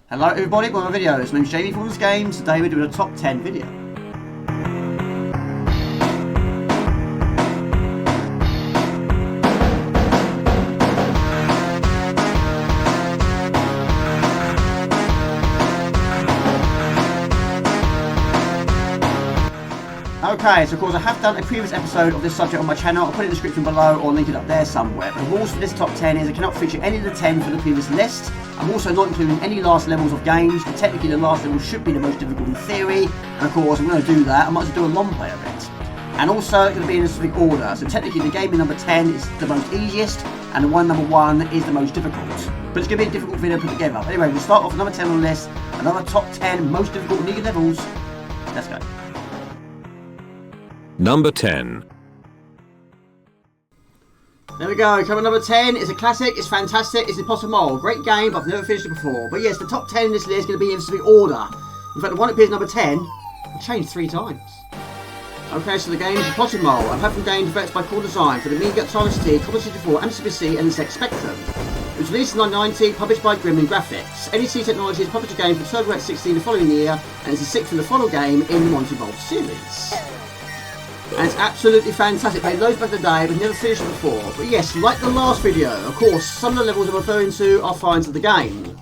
Hello everybody, welcome to my videos. My name's Jamie from Games. Today we're doing a top 10 video. Okay, so of course I have done a previous episode of this subject on my channel. I'll put it in the description below or link it up there somewhere. But the rules for this top 10 is I cannot feature any of the 10 from the previous list. I'm also not including any last levels of games, but technically the last level should be the most difficult in theory. And of course, I'm going to do that. I might as well do a long play of it. And also, it's going to be in a specific order. So technically the game in number 10 is the most easiest, and the one number 1 is the most difficult. But it's going to be a difficult video to put together. But anyway, we'll start off with number 10 on the list. Another top 10 most difficult Amiga levels. Let's go. Number 10. There we go, coming number 10. It's a classic, it's fantastic, it's Impossible. Great game, but I've never finished it before. But yes, the top 10 in this list is going to be in specific order. In fact, the one that appears number 10, I changed 3 times. Okay, so the game is Impossible, a platform game developed by Core Design for the Amiga ST, Commodore 64, MCPC, and the ZX Spectrum. It was released in 1990, published by Gremlin Graphics. NEC Technologies published a game for TurboX 16 the following year, and it's the 6th and the final game in the Monty Bolt series. And it's absolutely fantastic. Played loads back in the day, but never finished it before. But yes, like the last video, of course, some of the levels I'm referring to are finds of the game.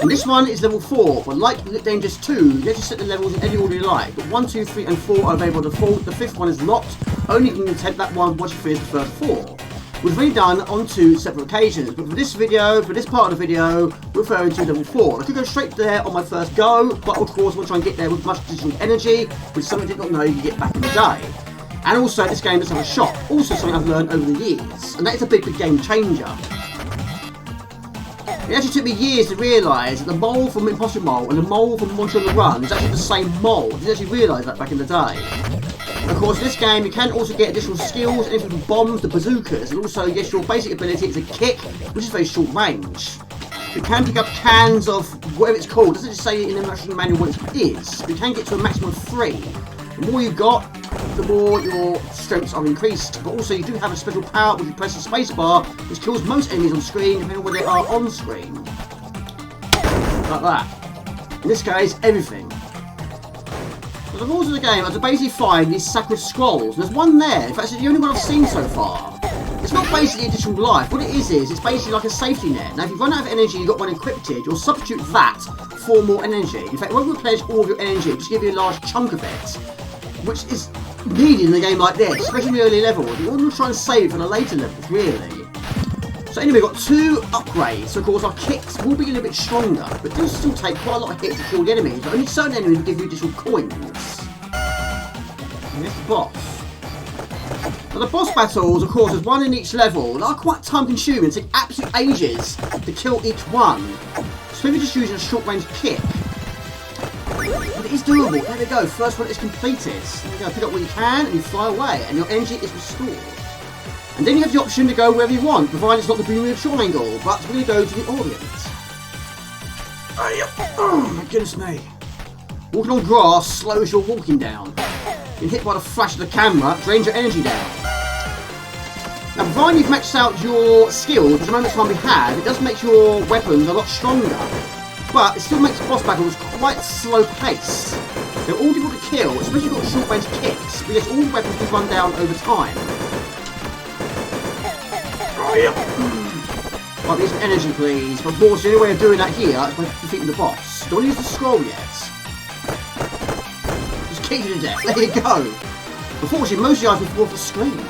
And this one is level 4, but like Dangerous 2, you can just set the levels in any order you like. But 1, 2, 3 and 4 are available by default. The 5th one is locked. Only you can attempt that one once you finish the first 4. We've already done on 2 separate occasions, but for this video, for this part of the video, we're referring to level 4. I could go straight there on my first go, but of course we'll try and get there with much digital energy, which something I did not know you could get back in the day. And also, this game does have a shop, also something I've learned over the years, and that is a big game changer. It actually took me years to realise that the mole from Impossible and the mole from Monty on the Run is actually the same mole. I didn't actually realise that back in the day. And of course, in this game you can also get additional skills, anything from bombs to bazookas, and also, yes, your basic ability is a kick, which is very short range. You can pick up cans of whatever it's called, it doesn't just say in the instruction manual what it is, but you can get to a maximum of 3. The more you've got, the more your strengths are increased, but also you do have a special power which you press the space bar, which kills most enemies on screen depending on where they are on screen. Like that. In this case, everything. So the rules of the game are to basically find these sacred scrolls. There's one there, in fact it's the only one I've seen so far. It's not basically additional life, what it is it's basically like a safety net. Now if you run out of energy and you've got one encrypted, you'll substitute that for more energy. In fact, it won't replenish all of your energy, just give you a large chunk of it, which is needed in a game like this, especially in the early levels. You want to try and save it for the later levels, really. So anyway, we've got 2 upgrades. So of course our kicks will be a little bit stronger, but do still take quite a lot of hits to kill the enemies. Only certain enemies will give you additional coins. And here's the boss. Now the boss battles, of course, there's one in each level. They are quite time consuming, take absolute ages to kill each one. So maybe just using a short range kick. But it is doable. There we go. First one is completed. There we go. Pick up what you can and you fly away, and your energy is restored. And then you have the option to go wherever you want, provided it's not the Bermuda Triangle. But we're going to go to the Orient. Oh my goodness me! Walking on grass slows your walking down. Being hit by the flash of the camera drains your energy down. Now, provided you've maxed out your skills, which at the moment time we have, it does make your weapons a lot stronger. But it still makes boss battles quite slow paced. They're all difficult to kill, especially if you've got short range kicks, because all the weapons will run down over time. Right, need some energy please, but of course the only way of doing that here is by defeating the boss. Don't use the scroll yet. Just kick it to death, there you go. Unfortunately, most of the items fall off the screen.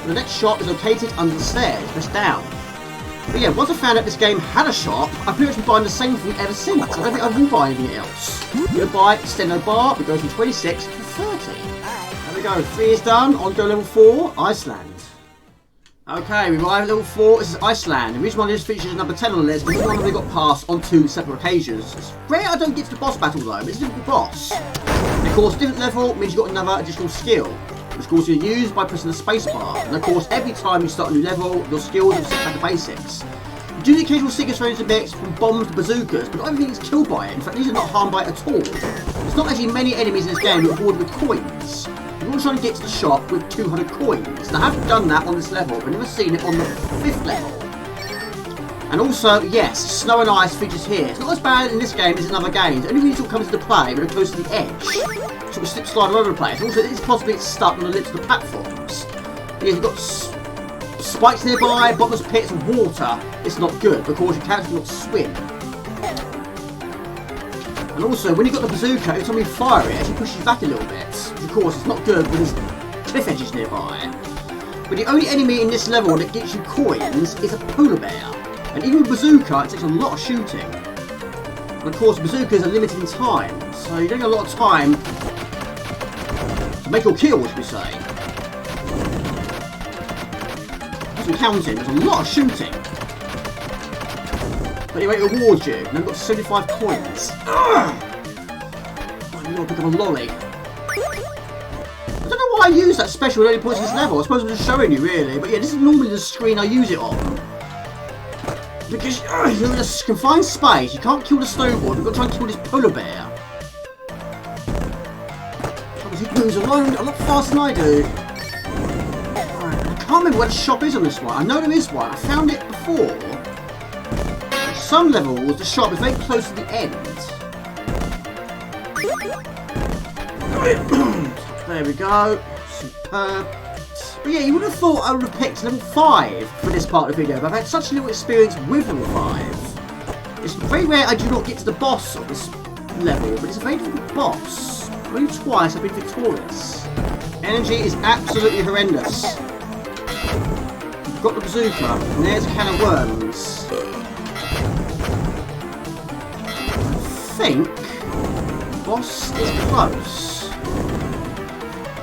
The next shop is located under the stairs, press down. But yeah, once I found out this game had a shop, I've pretty much been buying the same thing ever since. I don't think I will buy anything else. We'll buy Steno Bar, we go from 26 to 30. There we go, 3 is done, on go level 4, Iceland. Okay, we arrive at level 4, this is Iceland. The reason why this features number 10 on the list is because one of them got passed on 2 separate occasions. It's rare I don't get to the boss battle though, but it's a different boss. And of course, different level means you've got another additional skill, which of course you're used by pressing the space bar. And of course, every time you start a new level, your skills will set back to basics. You do the occasional seekers range to mix from bombs to bazookas, but not everything is killed by it. In fact, these are not harmed by it at all. There's not actually many enemies in this game who are rewarded with coins. You're all trying to get to the shop with 200 coins. Now, I haven't done that on this level, but I've never seen it on the 5th level. And also, yes, snow and ice features here. It's not as bad in this game as in other games. The only reason it comes into play when it close to the edge. Sort of slip slide all over the place. Also, it's possibly stuck on the lips of the platforms. But yeah, you've got spikes nearby, bottomless pits, and water. It's not good because your character cannot swim. And also, when you've got the bazooka, every time you fire it, it actually pushes you back a little bit. Of course, it's not good when there's cliff edges nearby. But the only enemy in this level that gets you coins is a polar bear. And even with bazooka, it takes a lot of shooting. And of course, bazookas are limited in time, so you don't get a lot of time to make your kill, should we say. As we're counting, there's a lot of shooting. But anyway, it rewards you. Now we've got 75 coins. Ugh! I'm going to pick up a lolly. I don't know why I use that special at any points in this level. I suppose I'm just showing you, really. But yeah, this is normally the screen I use it on. Because you're in a confined space, you can't kill the snowboard, you've got to try and kill this polar bear. Because he moves alone a lot faster than I do. Right, I can't remember where the shop is on this one. I know there is one. I found it before. Some levels, the shop is very close to the end. There we go. Superb. But yeah, you would have thought I would have picked level 5 for this part of the video, but I've had such little experience with level 5. It's very rare I do not get to the boss of this level, but it's a very difficult boss. Only twice I've been victorious. Energy is absolutely horrendous. Got the bazooka, and there's a can of worms. I think boss is close. I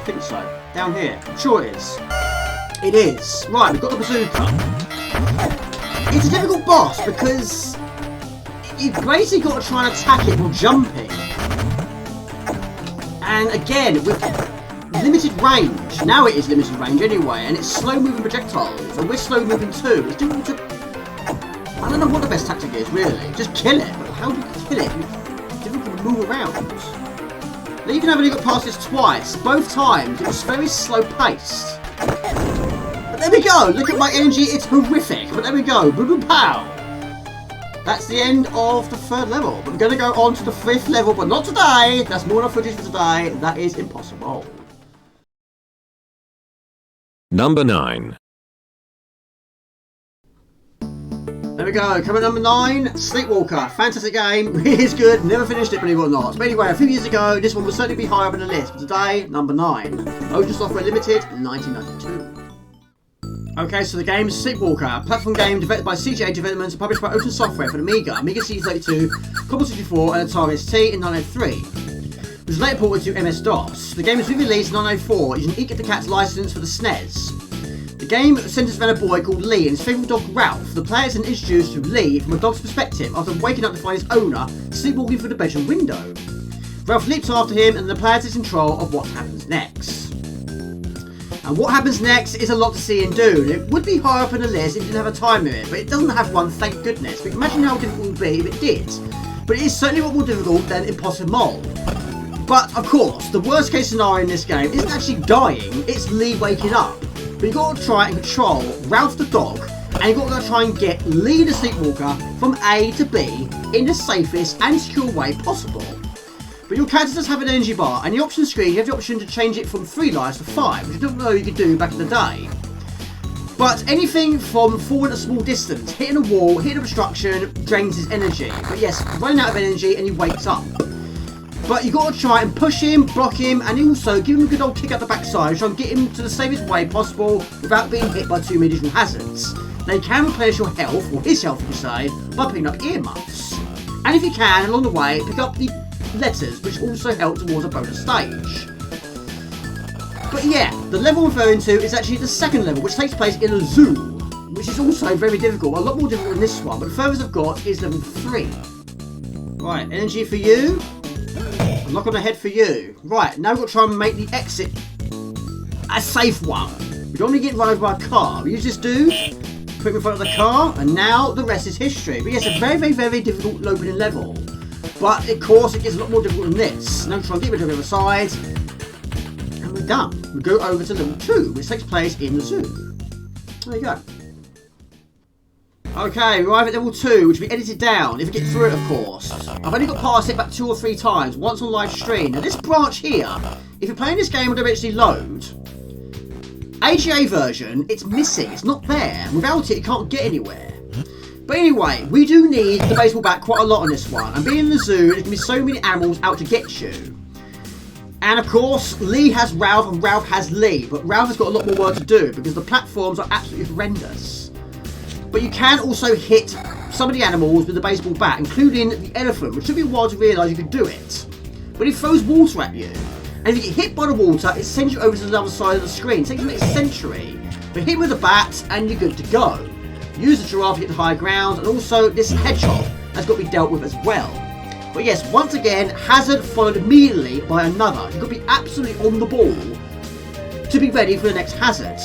think so. Down here. I'm sure it is. It is. Right, we've got the bazooka. It's a difficult boss because you've basically got to try and attack it while jumping. And again, with limited range. Now it is limited range anyway, and it's slow moving projectiles, and we're slow moving too. It's difficult to... I don't know what the best tactic is, really. Just kill it. But how do you kill it? It's difficult to move around. Now, even though I've only got past this twice, both times it was very slow paced. But there we go, look at my energy, it's horrific. But there we go, boom boom pow. That's the end of the 3rd level. But we're going to go on to the 5th level, but not today. That's more enough footage for today. That is impossible. Number 9. There we go, coming number 9, Sleepwalker. Fantastic game, really is good, never finished it, believe it or not. But anyway, a few years ago, this one will certainly be higher up in the list, but today, number 9. Ocean Software Limited, 1992. Okay, so the game is Sleepwalker, a platform game developed by CGA Developments and published by Ocean Software for the Amiga, Amiga CD32, Commodore 64 and Atari ST in 1903. It was later ported to MS-DOS. The game was re-released in 1904 using Eat the Cat's license for the SNES. The game centres around a boy called Lee and his favourite dog Ralph. The player is then introduced to Lee from a dog's perspective after waking up to find his owner sleepwalking through the bedroom window. Ralph leaps after him and the player takes control of what happens next. And what happens next is a lot to see and do. It would be higher up in the list if it didn't have a time limit, but it doesn't have one, thank goodness. But imagine how difficult it would be if it did. But it is certainly a lot more difficult than Impossible. But of course, the worst case scenario in this game isn't actually dying, it's Lee waking up. But you've got to try and control Ralph the dog, and you've got to try and get Lee the Sleepwalker from A to B in the safest and secure way possible. But your character does have an energy bar, and the option screen you have the option to change it from 3 lives to 5, which I don't know you could do back in the day. But anything from falling a small distance, hitting a wall, hitting an obstruction, drains his energy. But yes, running out of energy and he wakes up. But you've got to try and push him, block him, and also give him a good old kick up the backside, try and get him to the safest way possible without being hit by too many additional hazards. They can replenish your health, or his health if you say, by picking up earmuffs. And if you can, along the way, pick up the letters, which also help towards a bonus stage. But yeah, the level I'm referring to is actually the 2nd level, which takes place in a zoo, which is also very difficult, a lot more difficult than this one, but the furthest I've got is level 3. Right, energy for you. A knock on the head for you. Right, now we've got to try and make the exit a safe one. We don't want to get run over by a car. We use this dude, put him in front of the car, and now the rest is history. But yes, a very difficult opening level. But of course, it gets a lot more difficult than this. Now we try and get rid of the other side, and we're done. We go over to level 2, which takes place in the zoo. There you go. Okay, we arrive at level 2, which will be edited down, if we get through it, of course. I've only got past it about 2 or 3 times, once on live stream. Now, this branch here, if you're playing this game, it'll eventually load. AGA version, it's missing, it's not there. Without it, you can't get anywhere. But anyway, we do need the baseball bat quite a lot on this one. And being in the zoo, there's going to be so many animals out to get you. And of course, Lee has Ralph and Ralph has Lee. But Ralph has got a lot more work to do because the platforms are absolutely horrendous. But you can also hit some of the animals with the baseball bat, including the elephant, which took me a while to realise you could do it. But it throws water at you. And if you get hit by the water, it sends you over to the other side of the screen. It takes you a century. But hit with the bat and you're good to go. Use the giraffe to get to higher ground, and also this hedgehog has got to be dealt with as well. But yes, once again, hazard followed immediately by another. You've got to be absolutely on the ball to be ready for the next hazard.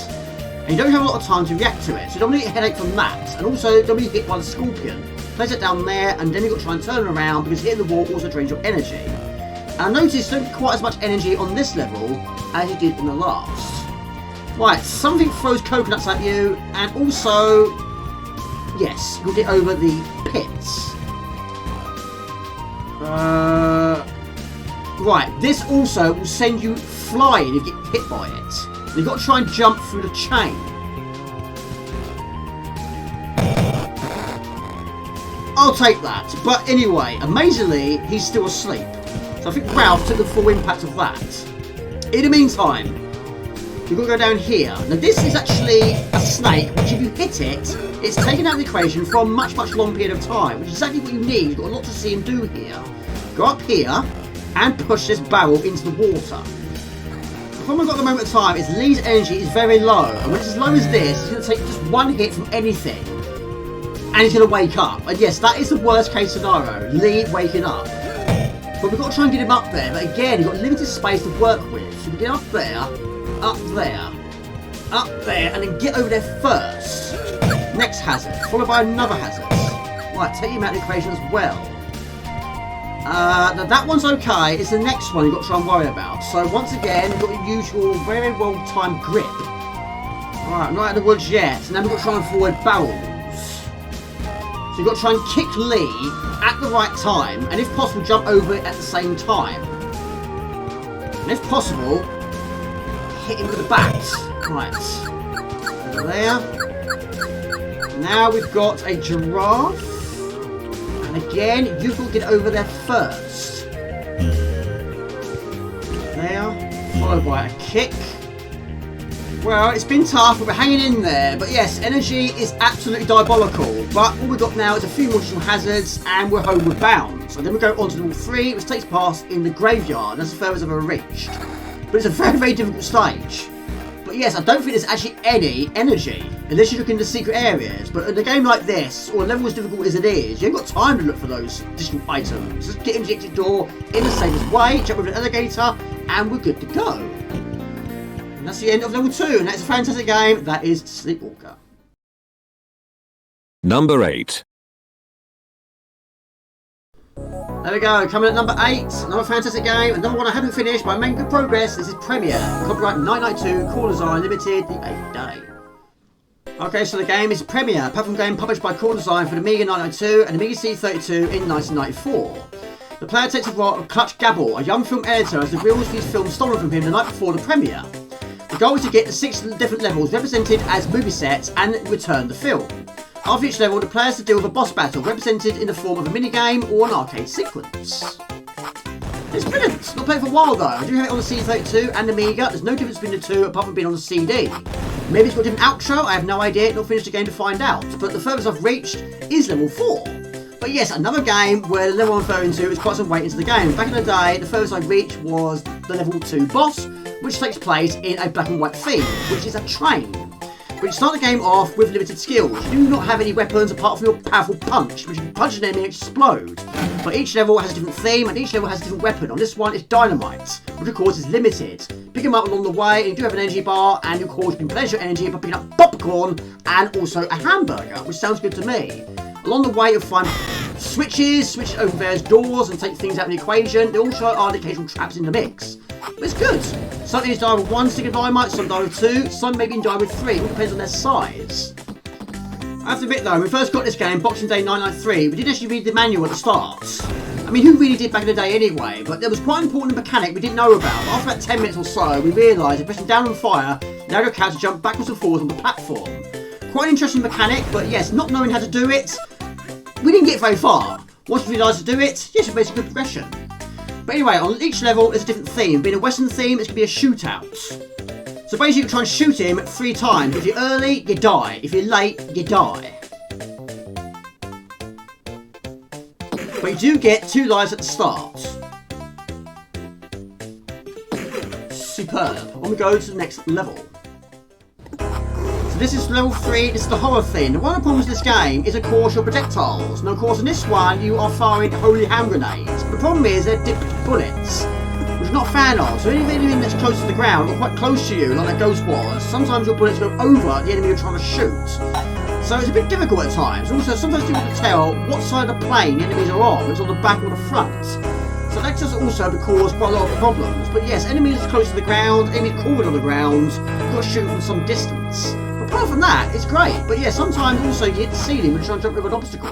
And you don't have a lot of time to react to it, so you don't want to get a headache from that. And also, don't be hit by the scorpion. Place it down there, and then you've got to try and turn it around because hitting the wall also drains your energy. And I noticed you don't get quite as much energy on this level as you did in the last. Right, something throws coconuts at you, and also, yes, you'll get over the pits. Right, this also will send you flying if you get hit by it. And you've got to try and jump through the chain. I'll take that. But anyway, amazingly, he's still asleep. So I think Ralph took the full impact of that. In the meantime, you've got to go down here. Now this is actually a snake, which if you hit it, it's taken out of the equation for a much, much long period of time, which is exactly what you need. You've got a lot to see and do here. Go up here and push this barrel into the water. The problem I've got at the moment of time is Lee's energy is very low, and when it's as low as this, it's going to take just one hit from anything, and he's going to wake up. And yes, that is the worst case scenario, Lee waking up. But we've got to try and get him up there, but again, you've got limited space to work with. So we get up there, up there, up there, and then get over there first. Next hazard, followed by another hazard. Right, take him out of the equation as well. Now that one's okay, it's the next one you've got to try and worry about. So once again, you've got to use your very well timed grip. Alright, I'm not out of the woods yet, so now we've got to try and avoid barrels. So you've got to try and kick Lee at the right time, and if possible, jump over it at the same time. And if possible, hit him with the bat. Right. Over there. Now we've got a giraffe. And again, you've got to get over there first. There. Followed by a kick. Well, it's been tough, but we're hanging in there. But yes, energy is absolutely diabolical. But all we've got now is a few more additional hazards, and we're homeward bound. So then we go on to level 3, which takes place in the graveyard. That's the furthest I've ever reached. But it's a very, very difficult stage. But yes, I don't think there's actually any energy, unless you look into secret areas. But in a game like this, or a level as difficult as it is, you ain't got time to look for those additional items. Just get into the exit door in the safest way, jump over an alligator, and we're good to go. And that's the end of level 2, and that's a fantastic game. That is Sleepwalker. Number 8. There we go, coming at number 8, another fantastic game, another one I haven't finished, but I'm making good progress. This is Premier, copyright 1992, Core Design Limited, the 8th day. Okay, so the game is Premier, a platform game published by Core Design for the Amiga 992 and Amiga C32 in 1994. The player takes the role of Clutch Gabble, a young film editor, as reveals his film stolen from him the night before the premiere. The goal is to get the 6 different levels represented as movie sets and return the film. After each level, the player has to deal with a boss battle represented in the form of a minigame or an arcade sequence. It's brilliant! Not played for a while though. I do have it on the C32 and Amiga. There's no difference between the two apart from being on the CD. Maybe it's got a different outro, I have no idea. Not finished the game to find out. But the furthest I've reached is level 4. But yes, another game where the level I'm referring to is quite some weight into the game. Back in the day, the furthest I reached was the level 2 boss, which takes place in a black and white theme, which is a train. But you start the game off with limited skills. You do not have any weapons apart from your powerful punch, which you can punch an enemy and explode. But each level has a different theme and each level has a different weapon. On this one, it's dynamite, which of course is limited. Pick them up along the way, and you do have an energy bar, and of course you can pleasure energy by picking up popcorn and also a hamburger, which sounds good to me. Along the way, you'll find switches, switch over various doors and take things out of the equation. There also are the occasional traps in the mix. But it's good. Some things die with 1 stick of dynamite, some die with 2, some maybe die with 3. It all depends on their size. I have to admit though, when we first got this game, Boxing Day 1993, we didn't actually read the manual at the start. I mean, who really did back in the day anyway? But there was quite an important mechanic we didn't know about. After about 10 minutes or so, we realised that pressing down on fire allowed your character to jump backwards and forwards on the platform. Quite an interesting mechanic, but yes, not knowing how to do it, we didn't get very far. Once we realised to do it, yes, it makes a good progression. But anyway, on each level, there's a different theme. Being a Western theme, it's going to be a shootout. So basically, you try and shoot him 3 times. If you're early, you die. If you're late, you die. But you do get 2 lives at the start. Superb. On we go to the next level. So this is level 3, this is the horror thing. One of the problems with this game is of course your projectiles. Now of course in this one you are firing holy hand grenades. The problem is they're dipped bullets, which I'm not a fan of. So anything that's close to the ground or quite close to you, like that ghost was, sometimes your bullets go over the enemy you're trying to shoot. So it's a bit difficult at times. Also, sometimes you can tell what side of the plane the enemies are on, whether it's on the back or the front. So that does also cause quite a lot of problems. But yes, enemies close to the ground, enemies crawling on the ground, you've got to shoot from some distance. But apart from that, it's great. But yeah, sometimes also you hit the ceiling when you're trying to jump over an obstacle.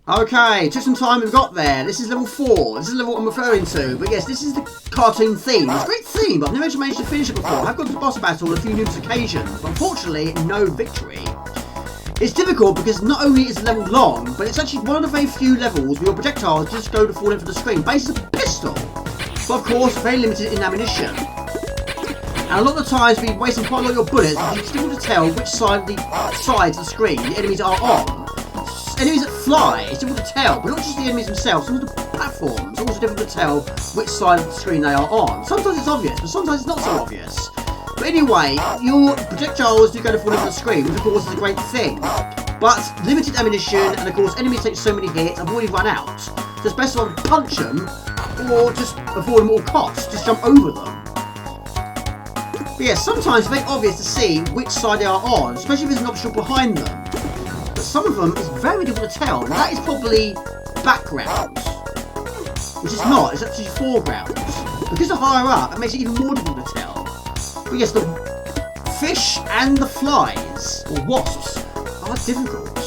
Okay, took some time we've got there. This is level 4. This is the level I'm referring to. But yes, this is the cartoon theme. It's a great theme, but I've never actually managed to finish it before. I've got to the boss battle on a few numerous occasions, but unfortunately, no victory. It's difficult because not only is the level long, but it's actually one of the very few levels where your projectiles just go to fall into the screen. Basically, it's a pistol. But of course, very limited in ammunition. And a lot of the times, we're wasting quite a lot of your bullets because you're still able to tell which side of the sides of the screen the enemies are on. Enemies that fly, it's difficult to tell, but not just the enemies themselves, some of the platforms, it's also difficult to tell which side of the screen they are on. Sometimes it's obvious, but sometimes it's not so obvious. But anyway, your projectiles do go to fall into the screen, which of course is a great thing. But limited ammunition, and of course enemies take so many hits, I've already run out. So it's best to punch them, or just avoid them at all costs, just jump over them. But yeah, sometimes it's very obvious to see which side they are on, especially if there's an obstacle behind them. But some of them is very difficult to tell, and that is probably background. Which is not, it's actually foreground. Because they're higher up, it makes it even more difficult to tell. But yes, the fish and the flies, or wasps, are difficult.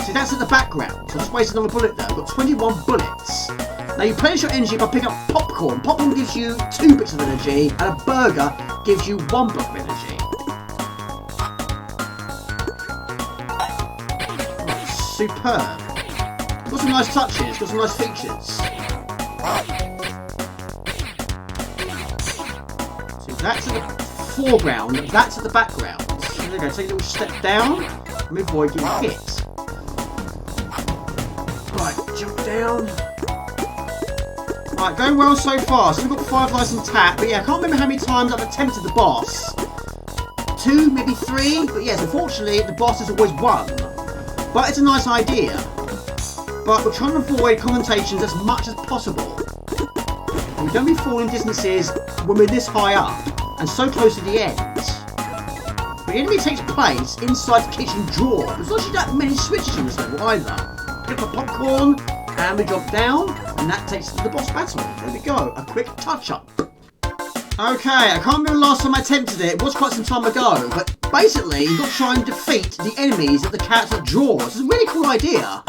See, that's at the background, so I just wasted another bullet there. I've got 21 bullets. Now you replenish your energy by picking up popcorn. Popcorn gives you 2 bits of energy, and a burger gives you 1 block of energy. Right, superb. Got some nice touches, got some nice features. That's at the foreground, that's at the background. So there we go, take a little step down, and avoid getting hit. Right, jump down. Right, going well so far. So we've got 5 lives intact, but yeah, I can't remember how many times I've attempted the boss. 2, maybe 3, but yes, unfortunately, the boss is always 1. But it's a nice idea. But we're trying to avoid commentations as much as possible. We don't be falling distances when we're this high up and so close to the end. The enemy takes place inside the kitchen drawer. There's not actually that many switches in this level either. Pick up a popcorn and we drop down, and that takes us to the boss battle. There we go, a quick touch up. Okay, I can't remember the last time I attempted it. It was quite some time ago, but basically you've got to try and defeat the enemies at the character drawers. It's a really cool idea,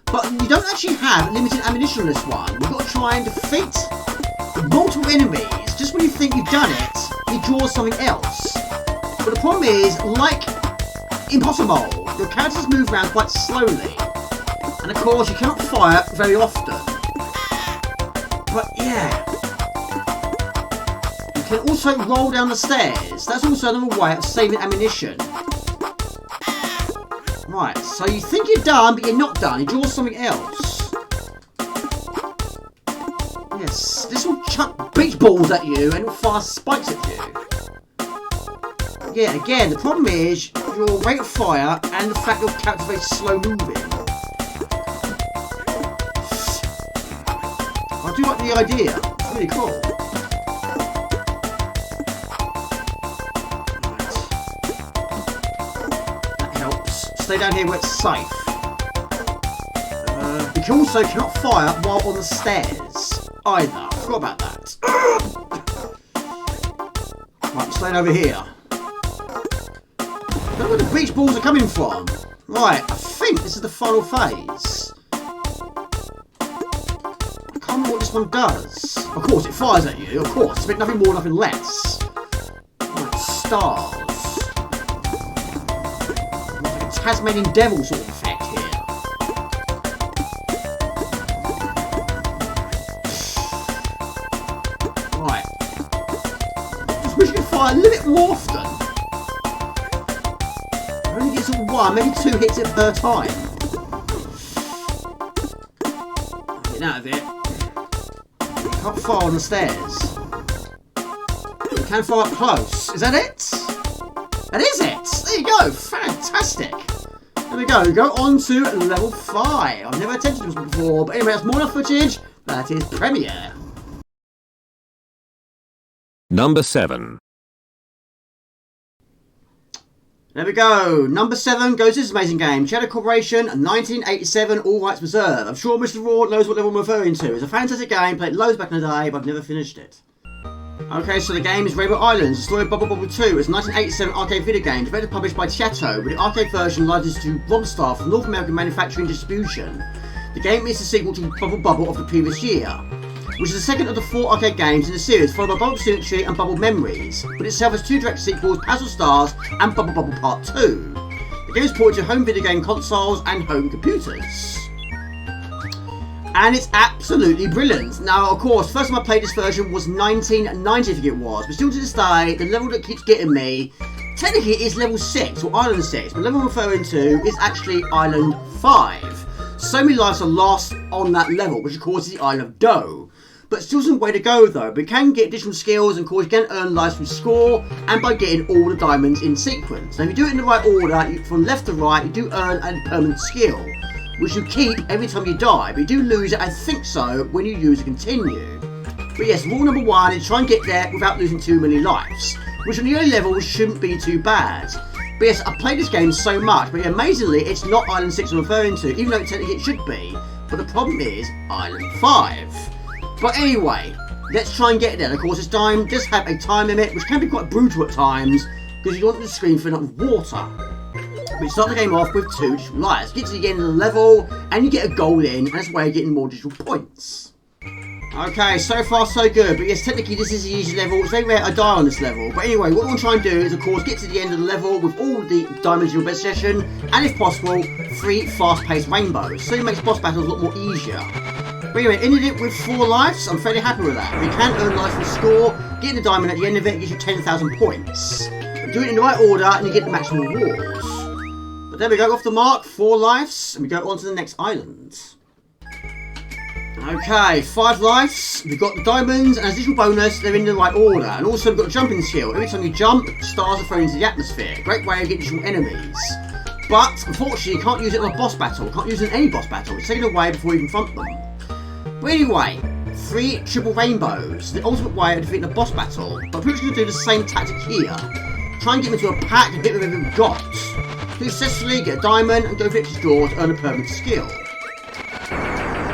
but you don't actually have limited ammunition on this one. You've got to try and defeat multiple enemies. Just when you think you've done it, he draws something else. But the problem is, like Impossible, your characters move around quite slowly. And of course, you cannot fire very often. But yeah. You can also roll down the stairs. That's also another way of saving ammunition. Right, so you think you're done, but you're not done. He draws something else. Yes, this will chuck beach balls at you and it will fire spikes at you. Yeah, again, the problem is your rate of fire and the fact your character's very slow moving. I do like the idea. It's really cool. Right. That helps. Stay down here where it's safe. You can also cannot fire while on the stairs either. I forgot about that. Right, I'm staying over here. I don't know where the beach balls are coming from. Right, I think this is the final phase. I can't remember what this one does. Of course, it fires at you, of course. It's nothing more, nothing less. Right, stars. Like a Tasmanian devil sort of effect here. Right. Just wish you could fire a little bit more often. Only gets a 1, maybe 2 hits it per time. Get out of it. Can't fire on the stairs. You can fire up close. Is that it? That is it! There you go! Fantastic! There we go. We go on to level 5. I've never attempted this before, but anyway, that's more enough footage. That is premiere. Number 7. There we go. Number 7 goes to this amazing game. Cheddar Corporation, 1987, all rights reserved. I'm sure Mr. Raw knows what level I'm referring to. It's a fantastic game, played loads back in the day, but I've never finished it. Okay, so the game is Rainbow Islands, the story of Bubble Bobble 2. It's a 1987 arcade video game, developed and published by Tieto, with the arcade version licensed to Romstar for North American manufacturing distribution. The game is the sequel to Bubble Bobble of the previous year, which is the second of the 4 arcade games in the series, followed by Bubble Symmetry and Bubble Memories, but itself has 2 direct sequels, Puzzle Stars and Bubble Bobble Part 2. The game is ported to home video game consoles and home computers. And it's absolutely brilliant. Now, of course, first time I played this version was 1990, I think it was, but still to this day, the level that keeps getting me, technically it is level 6, or Island 6, but the level I'm referring to is actually Island 5. So many lives are lost on that level, which of course is the Isle of Dough. But still some way to go though, but you can get additional skills and of course you can earn lives through score and by getting all the diamonds in sequence. Now if you do it in the right order, from left to right, you do earn a permanent skill, which you keep every time you die, but you do lose it, I think so, when you use a continue. But yes, rule number 1 is try and get there without losing too many lives, which on the early levels shouldn't be too bad. But yes, I've played this game so much, but amazingly it's not Island 6 I'm referring to, even though technically it should be, but the problem is Island 5. But anyway, let's try and get there. Of course, this time does have a time limit, which can be quite brutal at times, because you want the screen filling up with water. But you start the game off with 2 digital lives. Get to the end of the level, and you get a goal in, and that's where you're getting more digital points. Okay, so far so good, but yes, technically this is the easy level. It's very rare I die on this level. But anyway, what we want to try and do is, of course, get to the end of the level with all the diamonds in your best session, and if possible, 3 fast-paced rainbows. So it makes boss battles a lot more easier. But anyway, ended it with 4 lives. I'm fairly happy with that. You can earn lives from score. Getting the diamond at the end of it gives you 10,000 points. But do it in the right order and you get the maximum rewards. But there we go, off the mark, 4 lives. And we go on to the next island. Okay, 5 lives. We've got the diamonds and as additional bonus, they're in the right order. And also we've got a jumping skill. Every time you jump, stars are thrown into the atmosphere. Great way of getting additional enemies. But unfortunately, you can't use it in a boss battle. You can't use it in any boss battle. It's taken away before you confront them. But anyway, 3 triple rainbows, the ultimate way of defeating a boss battle. But I'm pretty much going to do the same tactic here. Try and get them into a pack and hit them with everything we've got. Successfully get a diamond and go for extra draw to earn a permanent skill.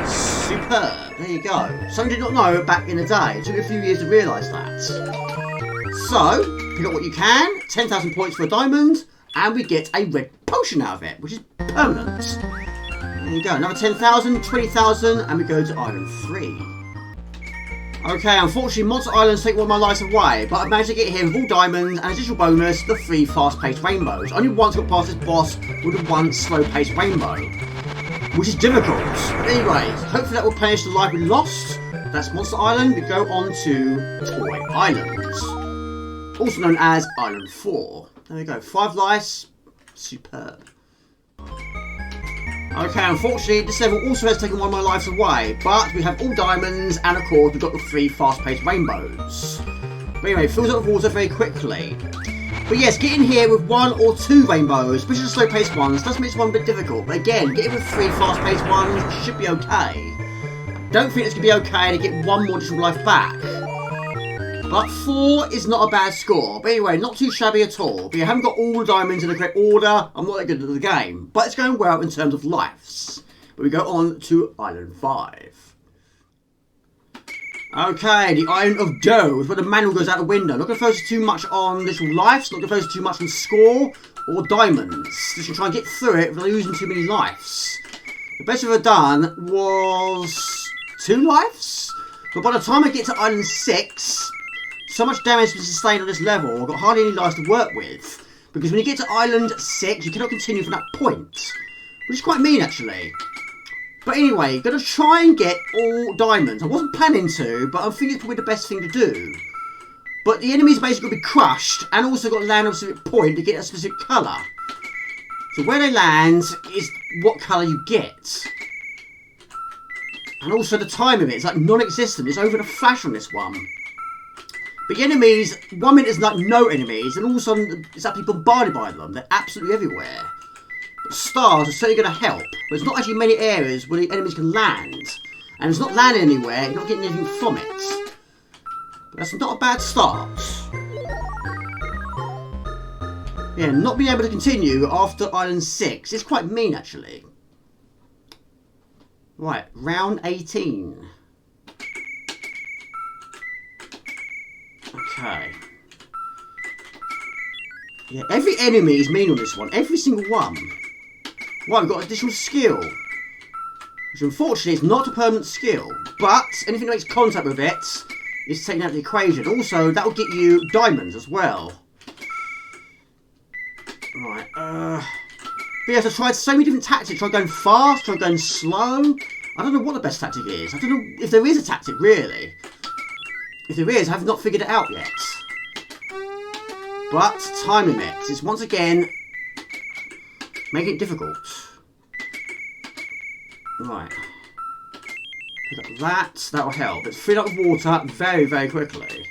Superb, there you go. Some did not know back in the day. It took a few years to realise that. So, pick up what you can, 10,000 points for a diamond, and we get a red potion out of it, which is permanent. There you go, another 10,000, 20,000, and we go to Island 3. Okay, unfortunately Monster Islands take one of my lives away, but I've managed to get here with all diamonds and additional bonus, the 3 fast-paced rainbows. Only once got past this boss with the 1 slow-paced rainbow, which is difficult. But anyway, hopefully that will punish the life we lost. That's Monster Island. We go on to Toy Island, also known as Island 4. There we go, 5 lives, superb. Okay, unfortunately, this level also has taken one of my lives away, but we have all diamonds, and of course, we've got the 3 fast-paced rainbows. But anyway, it fills up with water very quickly. But yes, getting here with 1 or 2 rainbows, especially the slow-paced ones, does make this one a bit difficult. But again, getting with 3 fast-paced ones should be okay. Don't think it's going to be okay to get 1 more additional life back. But 4 is not a bad score. But anyway, not too shabby at all. But you haven't got all the diamonds in the correct order. I'm not that good at the game. But it's going well in terms of lives. But we go on to Island 5. Okay, the Island of Dough is where the manual goes out the window. Not going to focus too much on little lives. Not going to focus too much on score. or diamonds. Just to try and get through it without losing too many lives. The best I've ever done was 2 lives. But by the time I get to Island 6, so much damage has been sustained on this level, I've got hardly any lives to work with. Because when you get to Island 6, you cannot continue from that point. Which is quite mean, actually. But anyway, going to try and get all diamonds. I wasn't planning to, but I think it's probably the best thing to do. But the enemy's basically going to be crushed, and also got to land on a specific point to get a specific colour. So where they land is what colour you get. And also the time of it is like non-existent. It's over the flash on this one. But the enemies, 1 minute is like no enemies, and all of a sudden it's absolutely bombarded by them. They're absolutely everywhere. But stars are certainly going to help. But there's not actually many areas where the enemies can land. And it's not landing anywhere, you're not getting anything from it. But that's not a bad start. Yeah, not being able to continue after Island 6 is quite mean, actually. Right, round 18. Okay. Yeah, every enemy is mean on this one. Every single one. Right, we've got additional skill. Which unfortunately is not a permanent skill. But anything that makes contact with it is taken out of the equation. Also, that will get you diamonds as well. Right, but yes, I've tried so many different tactics. Tried going fast, tried going slow. I don't know what the best tactic is. I don't know if there is a tactic, really. If there is, I have not figured it out yet. But time limits is once again making it difficult. Right. Pick up that. That will help. Let's fill up with water very, very quickly.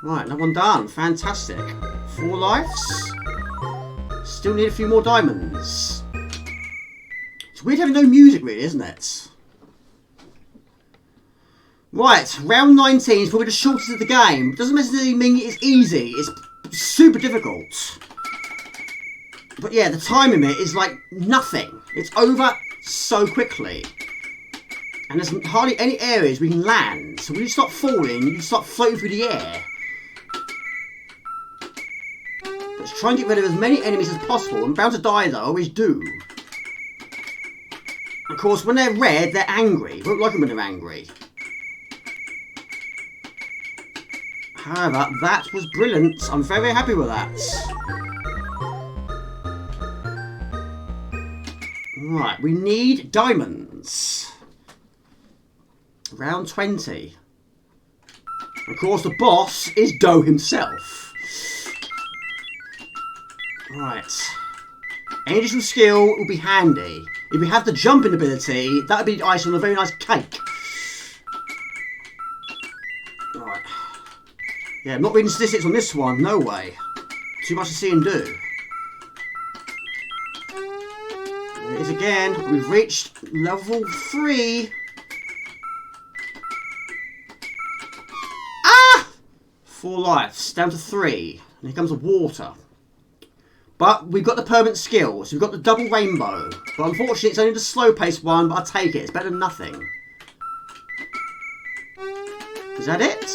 Right, another one done. Fantastic. 4 lives. Still need a few more diamonds. It's weird having no music, really, isn't it? Right, round 19 is probably the shortest of the game. Doesn't necessarily mean it's easy. It's super difficult. But yeah, the time limit is like nothing. It's over so quickly. And there's hardly any areas we can land. So when you start falling, you start floating through the air. Let's try and get rid of as many enemies as possible. I'm bound to die though, I always do. Of course, when they're red, they're angry. I won't like them when they're angry. However, that was brilliant. I'm very, very happy with that. Right, we need diamonds. Round 20. Of course, the boss is Doe himself. Right. Any additional skill will be handy. If we have the jumping ability, that would be the icing on a very nice cake. Right. Yeah, I'm not reading statistics on this one, no way. Too much to see and do. There it is again. We've reached level 3. Ah! 4 lives, down to 3. And here comes the water. But we've got the permanent skill, so we've got the double rainbow. But unfortunately, it's only the slow-paced one, but I'll take it. It's better than nothing. Is that it?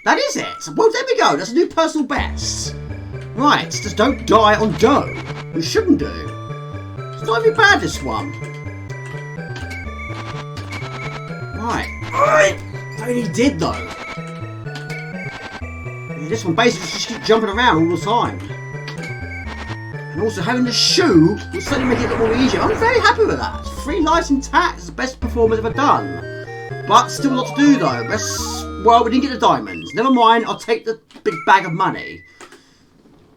That is it. Well, there we go. That's a new personal best. Right, just don't die on dough. We shouldn't do. It's not even bad, this one. Right. That only did, though. Yeah, this one basically just keeps jumping around all the time. And also having the shoe will certainly make it a bit more easier. I'm very happy with that. 3 lives intact is the best performance I've ever done. But still a lot to do though. Well, we didn't get the diamonds. Never mind, I'll take the big bag of money.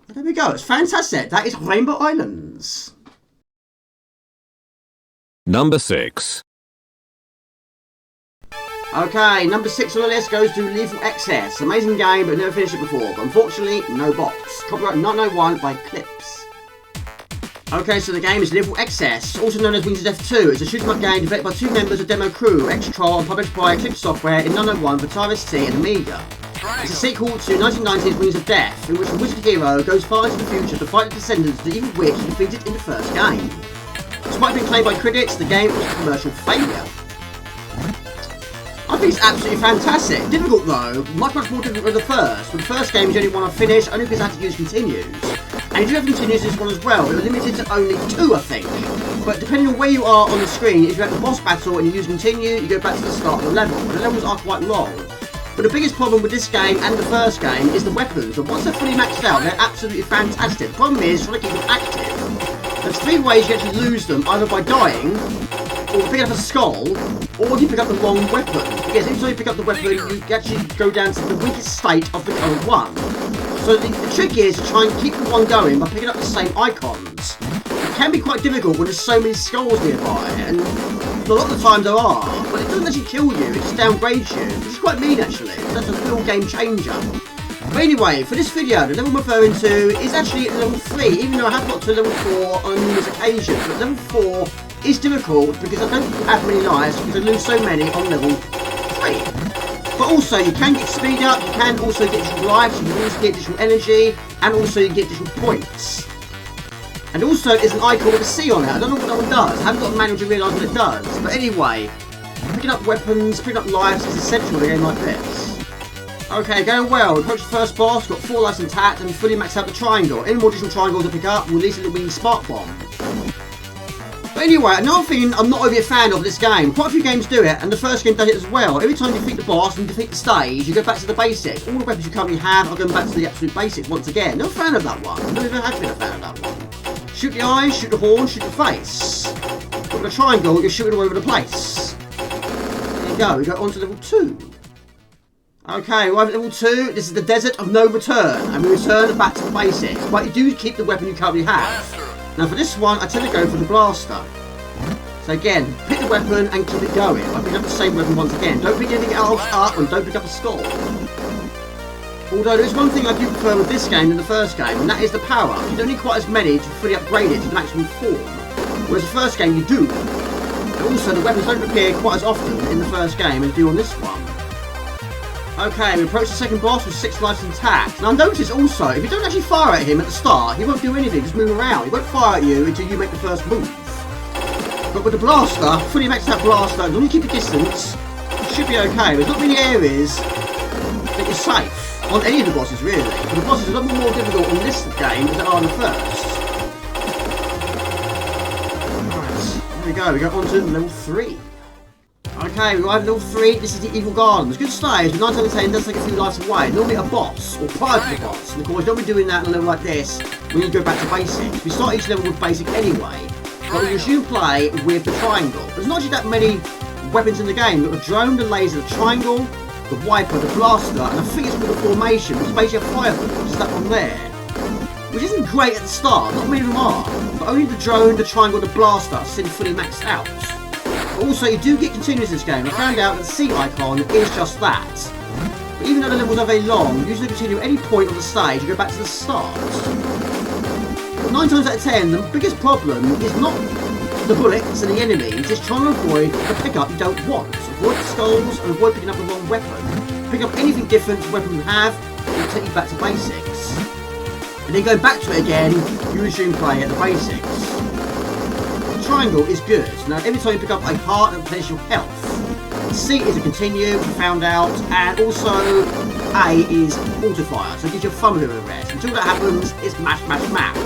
But there we go, it's fantastic. That is Rainbow Islands. Number 6. Okay, number 6 on the list goes to Lethal Excess. Amazing game, but never finished it before. But unfortunately, no box. Copyright 1901 by Clips. Okay, so the game is Lethal Excess, also known as Wings of Death 2. It's a shoot-em-up game developed by 2 members of Demo Crew, Extra and published by Eclipse Software in 1901 for Atari ST and Amiga. It's a sequel to 1990's Wings of Death, in which the wizard hero goes far into the future to fight the descendants of the evil witch defeated in the first game. Despite being claimed by critics, the game was a commercial failure. I think it's absolutely fantastic. Difficult though, much more difficult than the first. But the first game is the only one I finished, only because I had to use continues. And you do have continues this one as well, but limited to only 2, I think. But depending on where you are on the screen, if you're at the boss battle and you use continue, you go back to the start of the level. The levels are quite long. But the biggest problem with this game and the first game is the weapons. And once they're fully maxed out, they're absolutely fantastic. The problem is trying to keep them active. There's 3 ways you actually lose them, either by dying, or picking up a skull, or you pick up the wrong weapon. Because every time you pick up the weapon, you actually go down to the weakest state of the current one. So the trick is to try and keep the one going by picking up the same icons. It can be quite difficult when there's so many skulls nearby, and a lot of the time there are, but it doesn't actually kill you, it just downgrades you, which is quite mean actually. That's a real game changer. But anyway, for this video, the level I'm referring to is actually level 3, even though I have got to level 4 on numerous occasions. But level 4 is difficult because I don't have many lives, because I lose so many on level 3. But also, you can get speed up, you can also get additional lives, you can also get additional energy, and also you get additional points. And also, there's an icon with a C on it. I don't know what that one does. I haven't got a manual to realise what it does. But anyway, picking up weapons, picking up lives is essential in a game like this. Okay, going well. We approached the first boss, got 4 lives intact, and fully maxed out the triangle. Any more additional triangles to pick up will release a little mini spark bomb. But anyway, another thing I'm not really a fan of this game. Quite a few games do it, and the first game does it as well. Every time you defeat the boss and defeat the stage, you go back to the basics. All the weapons you currently have are going back to the absolute basics once again. No fan of that one. I never have been a fan of that one. Shoot the eyes, shoot the horn, shoot the face. But with a triangle, you're shooting all over the place. There you go, we go on to level 2. Okay, we're at level 2. This is the Desert of No Return, and we return back to the basics. But you do keep the weapon you currently have. Now for this one, I tend to go for the blaster. So again, pick the weapon and keep it going. I pick up the same weapon once again. Don't pick anything else up and don't pick up a skull. Although there's one thing I do prefer with this game than the first game, and that is the power. You don't need quite as many to fully upgrade it to the maximum form. Whereas the first game you do. And also the weapons don't appear quite as often in the first game as do on this one. Okay, we approach the second boss with 6 lives intact. Now notice also, if you don't actually fire at him at the start, he won't do anything, just move around. He won't fire at you until you make the first move. But with the blaster, fully maxed out blaster, as long as you keep your distance, it should be okay. There's not many areas that you're safe. On any of the bosses really. But the bosses are a lot more difficult on this game than they are on the first. Right, there we go, we go on to level 3. Okay, we arrive at level 3, this is the Evil Gardens. Good stage, but 9 times out of 10 does take a few lives away. Normally a boss, or prior to the boss. And of course, don't be doing that on a level like this when you go back to basics. We start each level with basic anyway, but we resume play with the triangle. There's not actually that many weapons in the game. We've got the drone, the laser, the triangle, the wiper, the blaster, and I think it's called the formation, which is basically a fireball, which is that one there. Which isn't great at the start, not many of them are. But only the drone, the triangle, the blaster seem fully maxed out. Also, you do get continues in this game. I found out that the C icon is just that. But even though the levels are very long, you usually continue at any point on the stage, you go back to the start. But 9 times out of 10, the biggest problem is not the bullets and the enemies, it's trying to avoid the pickup you don't want. So avoid the skulls and avoid picking up the wrong weapon. Pick up anything different to the weapon you have, and it'll take you back to basics. And then going back to it again, you resume play at the basics. Triangle is good. Now every time you pick up a heart that repairs your health. C is a continue, we found out, and also A is auto fire, so it gives you a fun with a rest. Until that happens, it's mash, mash, mash.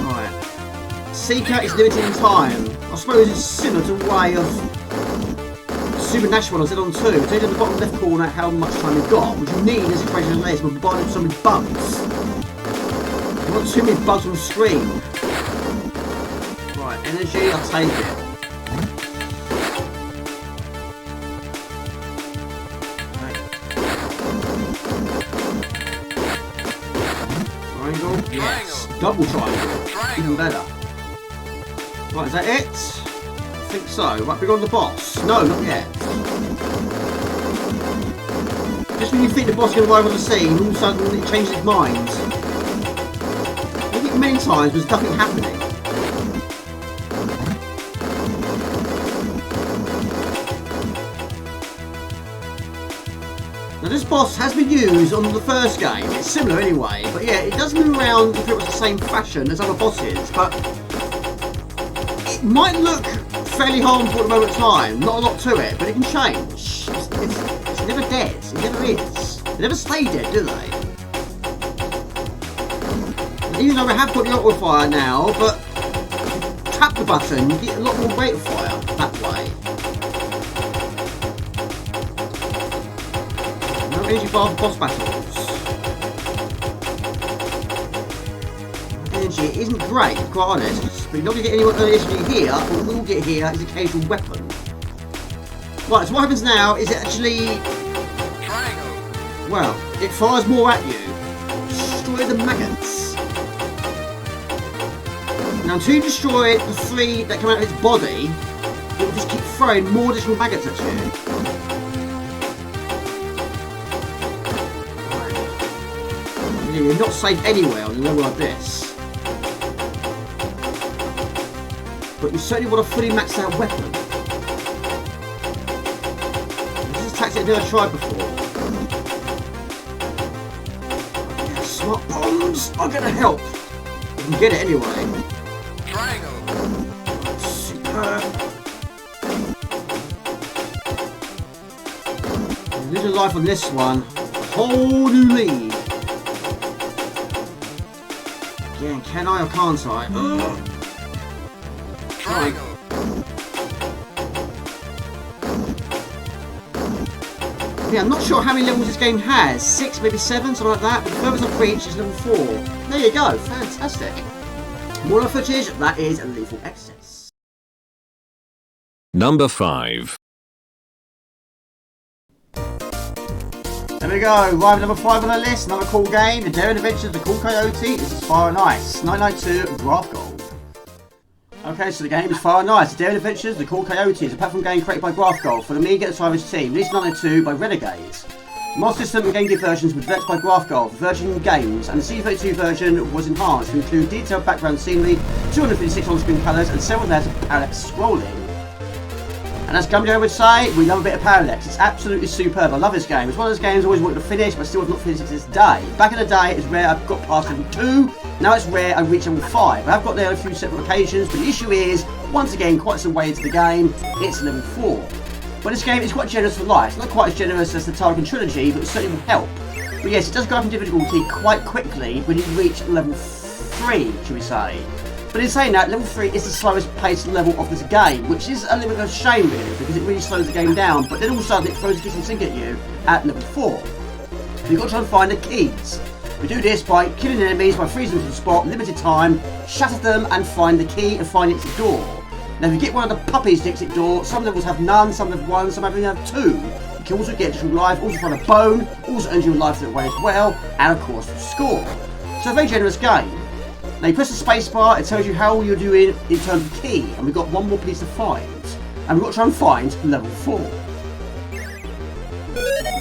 Right. Seeker is limited in time. I suppose it's similar to a way of Super Nash one I said on 2. It's only in the bottom left corner how much time you've got, which you need in a situation like this, when we're buying so many bugs. You want too many bugs on the screen. Right, energy, I'll take it. Right. Triangle, yes. Double triangle, even better. Right, is that it? I think so. Right, we're on the boss. No, not yet. Just when you think the boss is going to arrive on the scene, all of a sudden it changes its mind. Many times there's nothing happening. Now this boss has been used on the first game, it's similar anyway, but yeah, it does move around in pretty much the same fashion as other bosses, but it might look fairly harmful at the moment in time, not a lot to it, but it can change. It's never dead, it never is. They never stay dead, do they? Even though we have got the auto fire now, but tap the button, you get a lot more rate of fire that way. No energy bar for boss battles. Energy isn't great, to be quite honest, but you're not going to get any energy here. What we will get here is occasional weapon. Right, so what happens now is it actually... Well, it fires more at you. Destroy the maggots. Now, until you destroy the 3 that come out of its body, it will just keep throwing more additional maggots at you. Yeah, you're not safe anywhere on a level like this. But you certainly want a fully maxed out weapon. This is a tactic I've never tried before. Yeah, smart bombs are going to help. You can get it anyway. Superb. Lose a life on this one. Whole new lead. Again, can I or can't I? Triangle. Yeah, I'm not sure how many levels this game has. 6, maybe 7, something like that. But the furthest I've reached is level 4. There you go. Fantastic. More footage. That is Lethal Excess. Number 5. There we go, right, number 5 on the list, another cool game, The Daring Adventures of the Cool Coyote. This is Fire and Ice, 992 Graph Gold. Okay, so the game is Fire and Ice, The Daring Adventures of the Cool Coyote. It's a platform game created by Graph Gold for the Amiga Hardware team, released in 1992 by Renegades. Master System and Game Gear versions were developed by Graph Gold for Virgin Games, and the C32 version was enhanced to include detailed background scenery, 256 on-screen colours, and several layers of parallax scrolling. And as Gumjo would say, we love a bit of parallax. It's absolutely superb. I love this game. It's one of those games I always wanted to finish, but still have not finished it to this day. Back in the day, it's rare I've got past level 2. Now it's rare I reach level 5. I've got there on a few separate occasions, but the issue is, once again, quite some way into the game, it's level 4. But this game is quite generous for life. It's not quite as generous as the Tarkin trilogy, but it certainly will help. But yes, it does go up in difficulty quite quickly when you reach level 3, should we say. But in saying that, level 3 is the slowest paced level of this game, which is a little bit of a shame really, because it really slows the game down, but then all of a sudden it throws a kitchen sink at you at level 4. So you've got to try and find the keys. We do this by killing enemies, by freezing them to the spot, limited time, shatter them and find the key and find the exit door. Now if you get one of the puppies to the exit door, some levels have none, some have 1, some have 2. You can also get additional life, also find a bone, also earns you a life that way as well, and of course score. So a very generous game. Now you press the spacebar, it tells you how you're doing in terms of key, and we've got one more piece to find. And we've got to try and find level 4.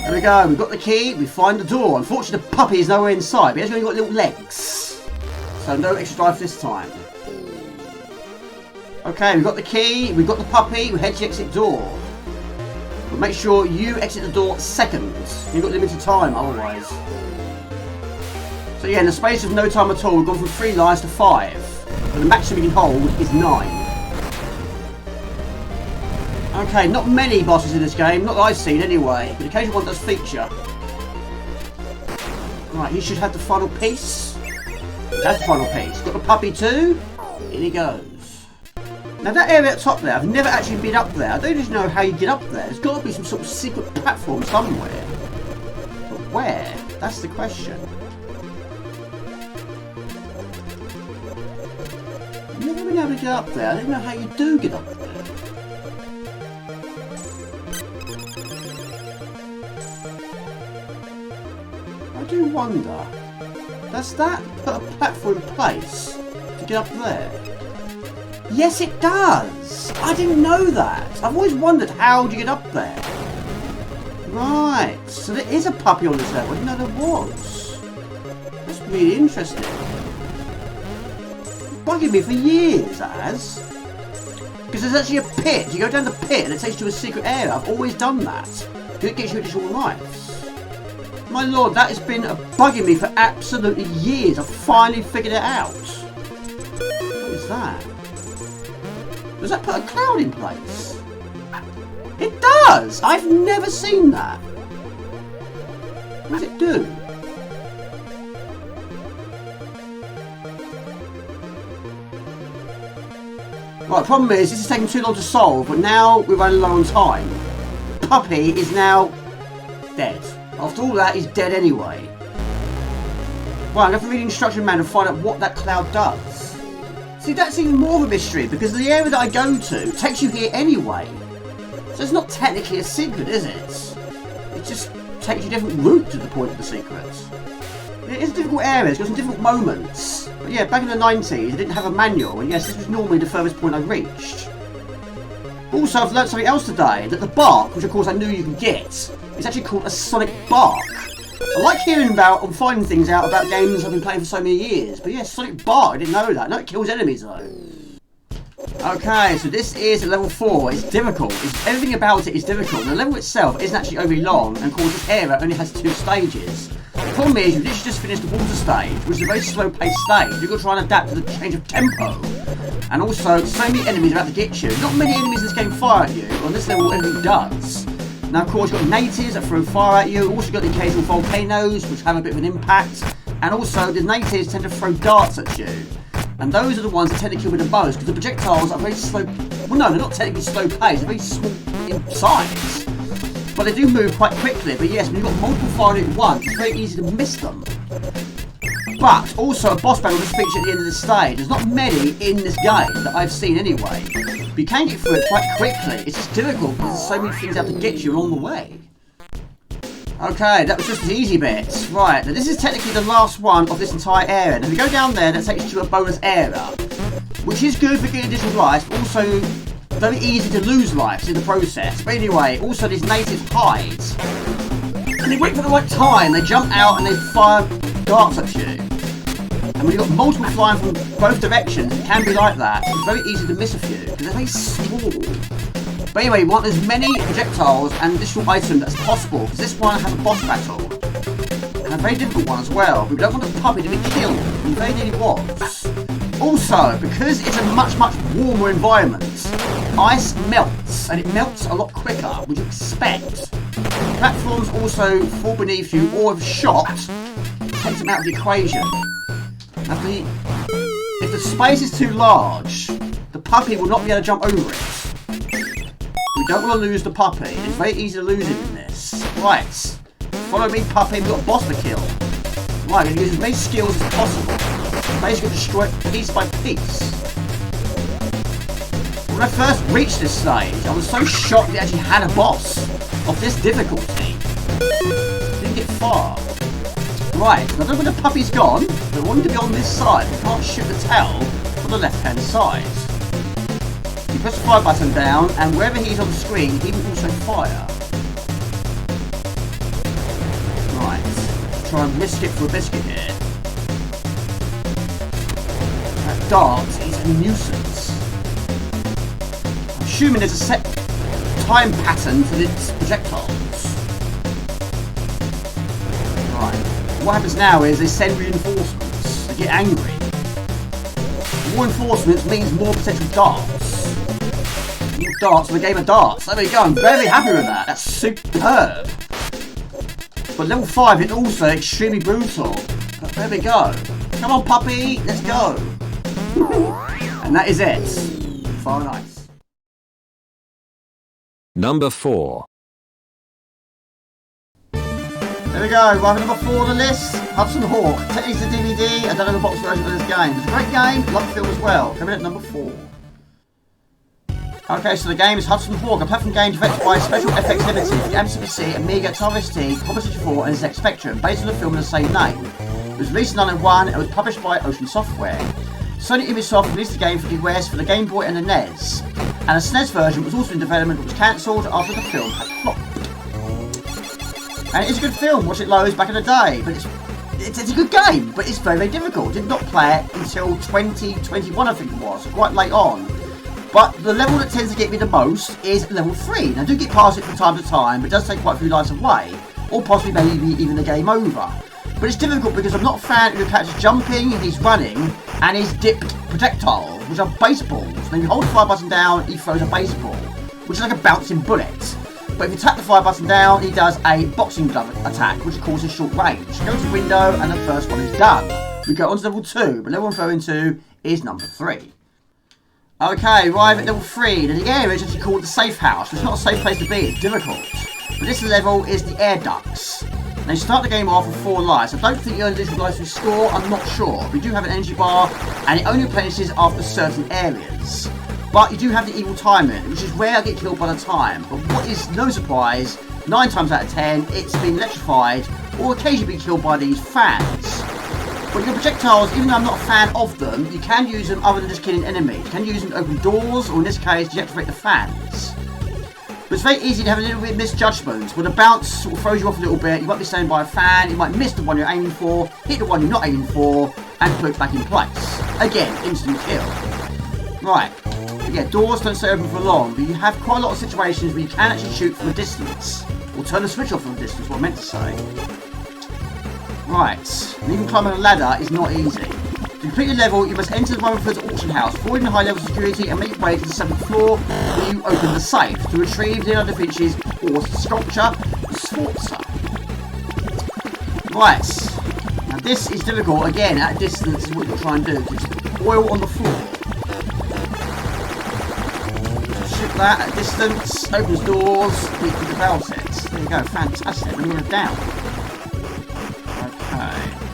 There we go, we've got the key, we find the door. Unfortunately the puppy is nowhere inside, but he's only got little legs. So no extra drive this time. Okay, we've got the key, we've got the puppy, we head to the exit door. But make sure you exit the door second. You've got limited time otherwise. So yeah, in the space of no time at all, we've gone from 3 lives to 5. But the maximum we can hold is 9. Okay, not many bosses in this game, not that I've seen anyway, but occasionally one does feature. Right, he should have the final piece. That's the final piece. Got the puppy too. In he goes. Now that area at the top there, I've never actually been up there. I don't just know how you get up there. There's got to be some sort of secret platform somewhere. But where? That's the question. I've never been able to get up there. I don't know how you do get up there. I do wonder, does that put a platform in place to get up there? Yes, it does! I didn't know that. I've always wondered how do you get up there. Right, so there is a puppy on this level. I didn't know there was. That's really interesting. Bugging me for years, that has. Because there's actually a pit. You go down the pit and it takes you to a secret area. I've always done that. It gets you additional lives. My lord, that has been bugging me for absolutely years. I've finally figured it out. What is that? Does that put a cloud in place? It does! I've never seen that. What does it do? Right, problem is, this is taking too long to solve, but now we're running low on time. Puppy is now dead. After all that, he's dead anyway. Right, I'm going to have to read the instruction manual and find out what that cloud does. See, that's even more of a mystery, because the area that I go to takes you here anyway. So it's not technically a secret, is it? It just takes you a different route to the point of the secret. It is a difficult area, it's got some difficult moments. But yeah, back in the 90s, I didn't have a manual, and yes, this was normally the furthest point I reached. Also, I've learnt something else today, that the bark, which of course I knew you could get, is actually called a sonic bark. I like hearing about and finding things out about games I've been playing for so many years, but yeah, sonic bark, I didn't know that. No, it kills enemies though. Okay, so this is level 4. It's difficult. Everything about it is difficult. The level itself isn't actually overly long, and of course this area only has 2 stages. The problem is, you literally just finished the water stage, which is a very slow-paced stage. You've got to try and adapt to the change of tempo. And also, so many enemies are out to get you. Not many enemies in this game fire at you. On this level, everything does. Now, of course, you've got natives that throw fire at you. Also, got the occasional volcanoes, which have a bit of an impact. And also, the natives tend to throw darts at you. And those are the ones that tend to kill me the most, because the projectiles are very slow. Well, no, they're not technically slow-paced. They're very small in size. But they do move quite quickly. But yes, when you've got multiple firing at once, it's very easy to miss them. But also, a boss battle just features at the end of the stage. There's not many in this game that I've seen anyway. But you can get through it quite quickly. It's just difficult because there's so many things out to get you along the way. Okay, that was just the easy bit. Right, now this is technically the last one of this entire area. Now if you go down there, that takes you to a bonus area. Which is good for getting additional life, but also very easy to lose lives in the process. But anyway, also these natives hide. And they wait for the right time. They jump out and they fire darts at you. And when you've got multiple flying from both directions, it can be like that. It's very easy to miss a few, because they're very small. But anyway, we want as many projectiles and additional items as possible, because this one has a boss battle. And a very difficult one as well. But we don't want the puppy to be killed, and very nearly was. Also, because it's a much, much warmer environment, ice melts, and it melts a lot quicker, would you expect? Platforms also fall beneath you, or if shot, takes them out of the equation. If the space is too large, the puppy will not be able to jump over it. We don't want to lose the puppy. It's very easy to lose him in this. Right. Follow me, puppy. We've got a boss to kill. Right, we're going to use as many skills as possible. Basically destroy it piece by piece. When I first reached this stage, I was so shocked it actually had a boss of this difficulty. Didn't get far. Right, now I don't know where the puppy's gone. They want him to be on this side. We can't shoot the tail on the left-hand side. You press the fire button down, and wherever he's on the screen, he will also fire. Right, let's try and risk it for a biscuit here. That dart is a nuisance. I'm assuming there's a set time pattern for its projectiles. Right, what happens now is they send reinforcements. They get angry. More reinforcements means more potential darts. Darts in the game of darts. There we go. I'm very happy with that. That's superb. But level 5 is also extremely brutal. But there we go. Come on, puppy. Let's go. And that is it. Far nice. Number 4. There we go. Right, number 4 on the list. Hudson Hawk. Technically it's a DVD. I don't have a box version of this game. It's a great game. Love the film as well. Coming at number 4. Okay, so the game is Hudson Hawk, a platform game developed by Special FX Limited for the MCPC, Amiga, Atari ST, Commodore 64 and ZX Spectrum, based on the film of the same name. It was released in 1991 and was published by Ocean Software. Sony Ubisoft released the game for the US for the Game Boy and the NES, and a SNES version was also in development but was cancelled after the film had flopped. And it is a good film, watched it loads back in the day, but it's a good game, but it's very, very difficult. Did not play it until 2021, I think it was, quite late on. But the level that tends to get me the most is level 3. Now, I do get past it from time to time, but it does take quite a few lives away, or possibly maybe even the game over. But it's difficult because I'm not a fan of your character jumping, he's running, and he's dipped projectiles, which are baseballs. Now, if you hold the fire button down, he throws a baseball, which is like a bouncing bullet. But if you tap the fire button down, he does a boxing glove attack, which causes short range. Go to the window, and the first one is done. We go on to level 2, but level I'm referring to is number 3. Okay, arrive at level 3. Now the area is actually called the safe house. It's not a safe place to be, it's difficult. But this level is the air ducts. Now you start the game off with 4 lives. I don't think you earn additional lives through score, I'm not sure. We do have an energy bar, and it only replenishes after certain areas. But you do have the evil timing, which is rare I get killed by the time. But what is no surprise, 9 times out of 10, it's been electrified, or occasionally be killed by these fans. But your projectiles, even though I'm not a fan of them, you can use them other than just killing enemies. You can use them to open doors, or in this case, deactivate the fans. But it's very easy to have a little bit of misjudgments, where the bounce sort of throws you off a little bit. You might be standing by a fan, you might miss the one you're aiming for, hit the one you're not aiming for, and put it back in place. Again, instant kill. Right. But yeah, doors don't stay open for long, but you have quite a lot of situations where you can actually shoot from a distance. Or turn the switch off from a distance, what I meant to say. Right. And even climbing a ladder is not easy. To complete the level, you must enter the Rutherford's auction house, avoiding the high level of security, and make your way to the 7th floor, where you open the safe to retrieve Leonardo da Vinci's horse sculpture, the Sforza. Right. Now this is difficult, again, at a distance is what you're trying to do. Just oil on the floor. Shoot that at a distance, opens doors, think about it. There you go, fantastic, and you're down.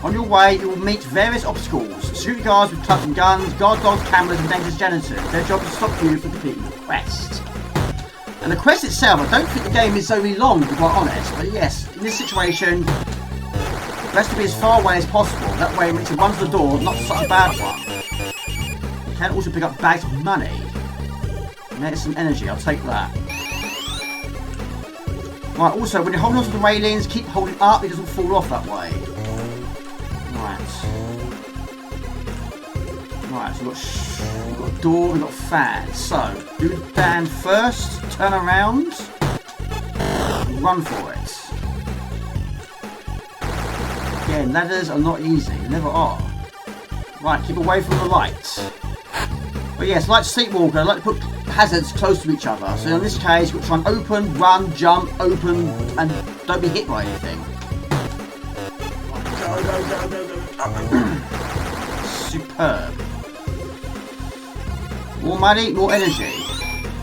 On your way, you will meet various obstacles. Security guards with clubs and guns, guard dogs, cameras, and dangerous janitors. Their job is to stop you from completing the quest. And the quest itself, I don't think the game is so really long, to be quite honest. But yes, in this situation, best to be as far away as possible. That way, when it runs the door, not such a bad one. You can also pick up bags of money. And there's some energy, I'll take that. Right, also, when you're holding onto the railings, keep holding up, it doesn't fall off that way. Right, so we've got a door, we've got a fan. So, do the fan first, turn around, and run for it. Again, ladders are not easy, they never are. Right, keep away from the light. But yes, like Sleepwalker, I like to put hazards close to each other. So in this case, you've got to try and open, run, jump, open, and don't be hit by anything. Go. Superb. More money, more energy,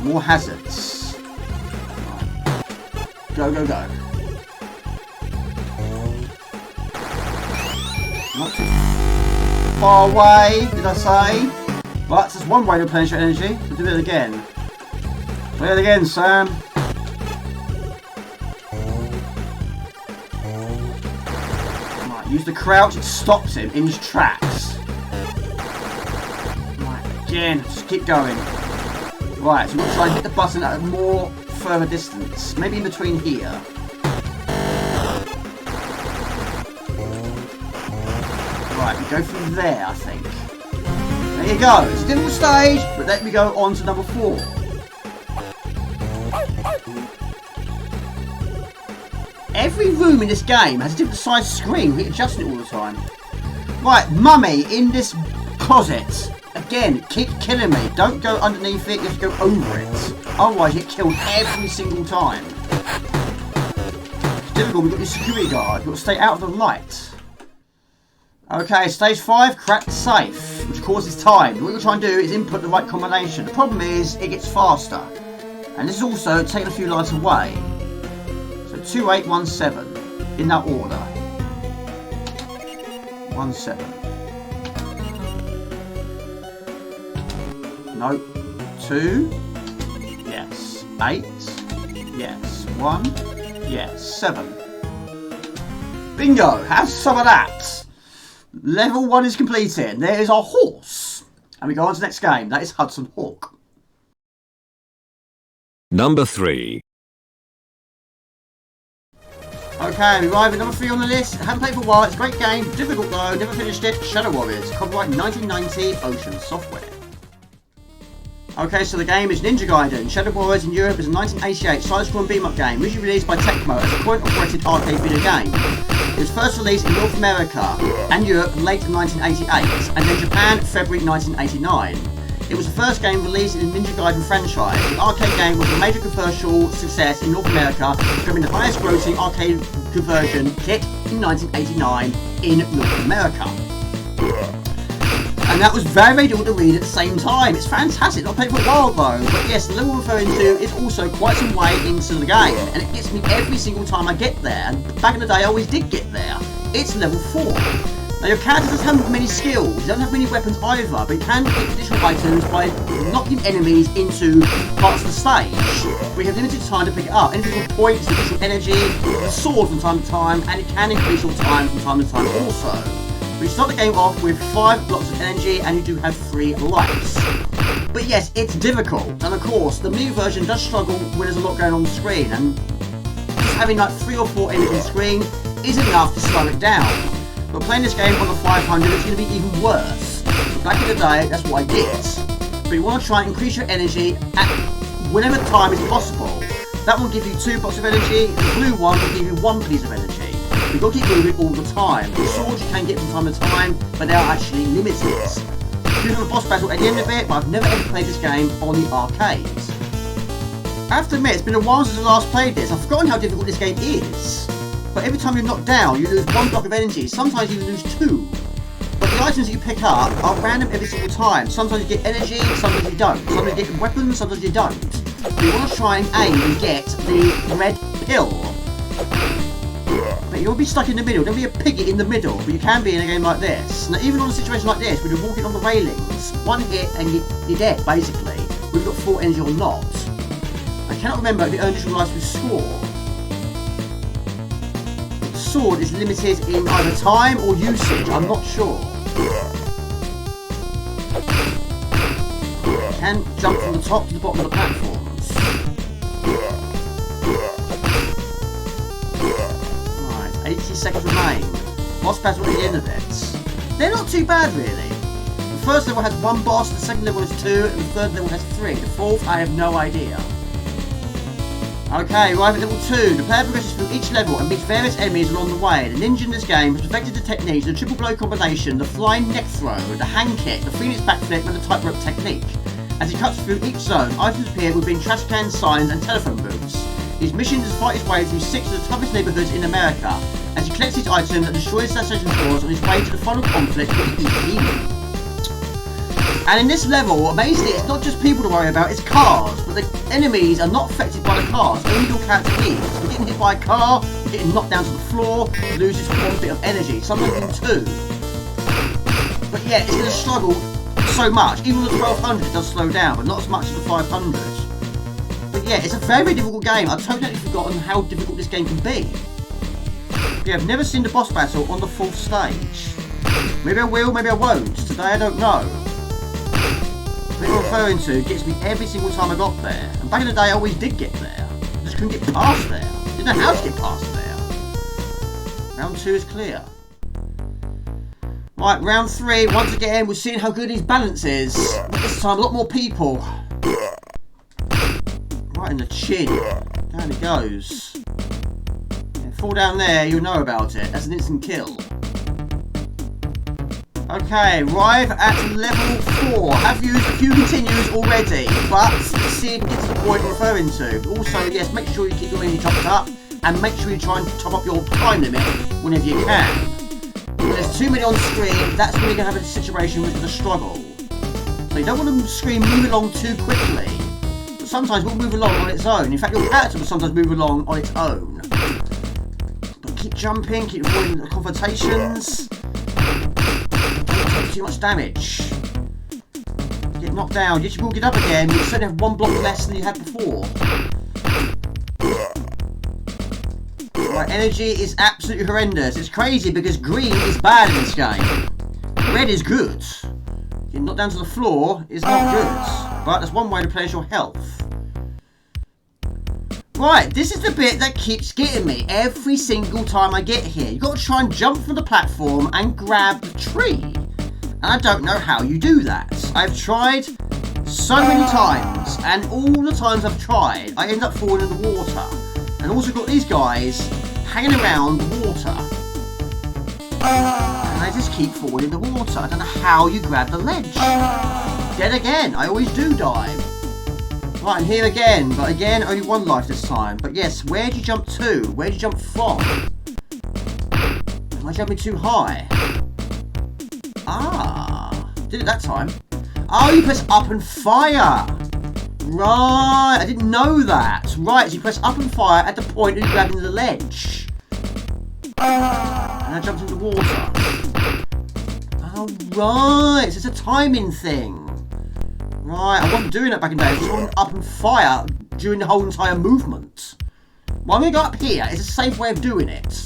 more hazards. Go, go, go. Not too far away, did I say? But there's one way to replenish your energy. We'll do it again. Play it again, Sam. Right, use the crouch, it stops him in his tracks. Again, just keep going. Right, so we've got to try and hit the button at a more further distance. Maybe in between here. Right, we go from there, I think. There you go. It's a difficult stage, but let me go on to number 4. Every room in this game has a different size screen. We're adjusting it all the time. Right, mummy in this closet. Again, keep killing me. Don't go underneath it, you have to go over it. Otherwise you get killed every single time. It's difficult, we've got your security guard. You've got to stay out of the light. Okay, stage 5, crack the safe, which causes time. What you're trying to do is input the right combination. The problem is, it gets faster. And this is also taking a few lives away. So 2817, in that order. 17. No. 2. Yes. 8. Yes. 1. Yes. 7. Bingo! Have some of that! Level 1 is completed. There is our horse. And we go on to the next game. That is Hudson Hawk. Number 3. Okay, we arrive at number 3 on the list. I haven't played for a while. It's a great game. Difficult though. Never finished it. Shadow Warriors. Copyright 1990. Ocean Software. Okay, so the game is Ninja Gaiden. Shadow Warriors in Europe is a 1988 side-scrolling beam-up game, originally released by Tecmo as a point-operated arcade video game. It was first released in North America and Europe late 1988, and in Japan February 1989. It was the first game released in the Ninja Gaiden franchise. The arcade game was a major commercial success in North America, becoming the highest-grossing arcade conversion hit in 1989 in North America. And that was very, very difficult to read at the same time. It's fantastic. Not played for a while though. But yes, the level I'm referring to is also quite some way into the game. And it gets me every single time I get there. And back in the day, I always did get there. It's level 4. Now your character doesn't have many skills. He doesn't have many weapons either. But you can get additional items by knocking enemies into parts of the stage. We have limited time to pick it up. Anything with points, additional energy, a sword from time to time. And it can increase your time from time to time also. We start the game off with 5 blocks of energy and you do have 3 lives. But yes, it's difficult. And of course, the new version does struggle when there's a lot going on the screen. And just having like 3 or 4 enemies on the screen is enough to slow it down. But playing this game on the 500 is going to be even worse. Back in the day, that's what I did. But you want to try and increase your energy at whenever time is possible. That will give you 2 blocks of energy. The blue one will give you 1 piece of energy. You've got to keep moving all the time. The swords you can get from time to time, but they are actually limited. You have a boss battle at the end of it, but I've never ever played this game on the arcades. I have to admit, it's been a while since I last played this. I've forgotten how difficult this game is. But every time you're knocked down, you lose 1 block of energy. Sometimes you lose 2. But the items that you pick up are random every single time. Sometimes you get energy, sometimes you don't. Sometimes you get weapons, sometimes you don't. But you want to try and aim and get the red pill. But you'll be stuck in the middle. There'll be a piggy in the middle, but you can be in a game like this. Now, even on a situation like this, when you're walking on the railings, 1 hit and you're dead, basically. Whether you've got 4 energy or not. I cannot remember if it earns your lives with score. The sword is limited in either time or usage. I'm not sure. You can jump from the top to the bottom of the platforms. 80 seconds remain. Boss battle at the end of it. They're not too bad really. The first level has 1 boss, the second level has 2, and the third level has 3. The fourth, I have no idea. Okay, arrive at level 2. The player progresses through each level and meets various enemies along the way. The ninja in this game has perfected the techniques, the triple blow combination, the flying neck throw, the hand kick, the phoenix backflip, and the tightrope technique. As he cuts through each zone, items appear within trash cans, signs, and telephone booths. His mission is to fight his way through 6 of the toughest neighbourhoods in America, as he collects his items and destroys station stores on his way to the final conflict with the evil. And in this level, amazingly, it's not just people to worry about, it's cars. But the enemies are not affected by the cars, only your character is. If you're getting hit by a car, you're getting knocked down to the floor, you lose just 1 bit of energy, sometimes even 2. But yeah, it's going to struggle so much. Even with the 1200 it does slow down, but not as much as the 500. But yeah, it's a very, very difficult game. I've totally forgotten how difficult this game can be. Yeah, I've never seen the boss battle on the 4th stage. Maybe I will, maybe I won't. Today I don't know. What you're referring to gets me every single time I got there. And back in the day I always did get there. I just couldn't get past there. Didn't know how to get past there. Round 2 is clear. Right, round 3, once again we're seeing how good his balance is. But this time a lot more people. Right in the chin. Down it goes. Yeah, fall down there, you'll know about it. That's an instant kill. Okay, arrive at level 4. Have used a few continues already, but let's see if we get to the point we're referring to. Also, yes, make sure you keep your energy topped up, and make sure you try and top up your time limit whenever you can. When there's too many on screen, that's when you're going to have a situation which is a struggle. So you don't want the screen move along too quickly. But sometimes it will move along on its own. In fact, your character will sometimes move along on its own. But keep jumping, keep avoiding the confrontations. Don't take too much damage. Get knocked down. Yes, you will get up again, but you certainly have 1 block less than you had before. Right, energy is absolutely horrendous. It's crazy because green is bad in this game. Red is good. Getting knocked down to the floor is not good. But that's one way to place your health. Right, this is the bit that keeps getting me every single time I get here. You've got to try and jump from the platform and grab the tree. And I don't know how you do that. I've tried so many times, and all the times I've tried, I end up falling in the water. And also got these guys hanging around the water. And I just keep falling in the water. I don't know how you grab the ledge. Dead again. I always do die. Right, I'm here again. But again, only 1 life this time. But yes, where do you jump to? Where do you jump from? Am I jumping too high? Ah. Did it that time. Oh, you press up and fire. Right, I didn't know that. Right, so you press up and fire at the point of grabbing the ledge. And I jumped into the water. Oh, right, so it's a timing thing. Right, I wasn't doing that back in the day. I was holding up and fire during the whole entire movement. Well, I'm going to go up here. It's a safe way of doing it.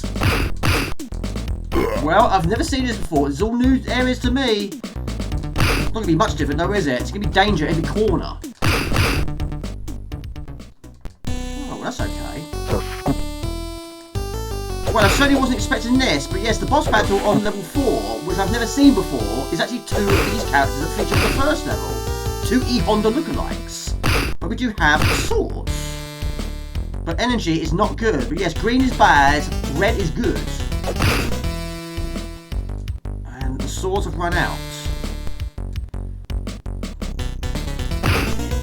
Well, I've never seen this before. It's all new areas to me. It's not going to be much different though, is it? It's going to be danger at every corner. Oh, well, that's okay. Well, I certainly wasn't expecting this, but yes, the boss battle on level 4, which I've never seen before, is actually 2 of these characters that feature on the first level. 2 E-Honda lookalikes. But we do have swords. But energy is not good. But yes, green is bad, red is good. And the swords have run out.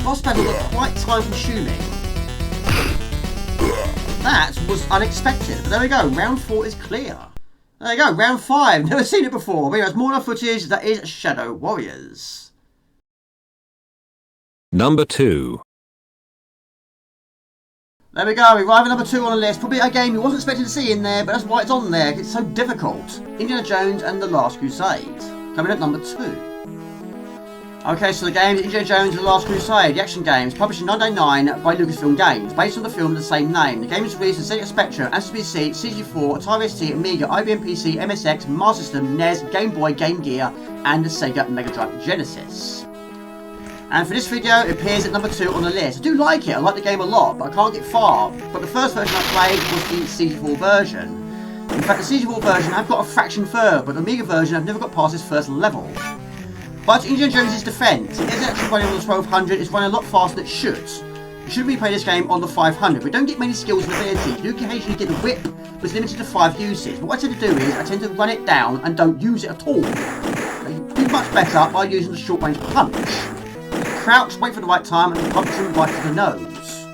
Boss battles are quite time consuming. That was unexpected. But there we go, round 4 is clear. There you go, round 5. Never seen it before. But anyway, it's more than footage. That is Shadow Warriors. Number 2. There we go, we arrive at number 2 on the list. Probably a game you wasn't expecting to see in there, but that's why it's on there. It's so difficult. Indiana Jones and the Last Crusade. Coming at number 2. Okay, so the game is Indiana Jones and the Last Crusade, the action games, published in 1999 by Lucasfilm Games, based on the film of the same name. The game was released on Sega Spectrum, SPC, CG4, Atari ST, Amiga, IBM PC, MSX, Master System, NES, Game Boy, Game Gear, and the Sega Mega Drive Genesis. And for this video, it appears at number 2 on the list. I do like it, I like the game a lot, but I can't get far. But the first version I played was the CG4 version. In fact, the CG4 version I've got a fraction further, but the Amiga version I've never got past this first level. But Indiana Jones' defense, it is actually running on the 1200, it's running a lot faster than it should. You should really play this game on the 500. We don't get many skills and abilities. You do occasionally get the whip, but it's limited to 5 uses. But what I tend to do is, I tend to run it down and don't use it at all. You do much better by using the short range punch. Crouch, wait for the right time, and punch him right to the nose.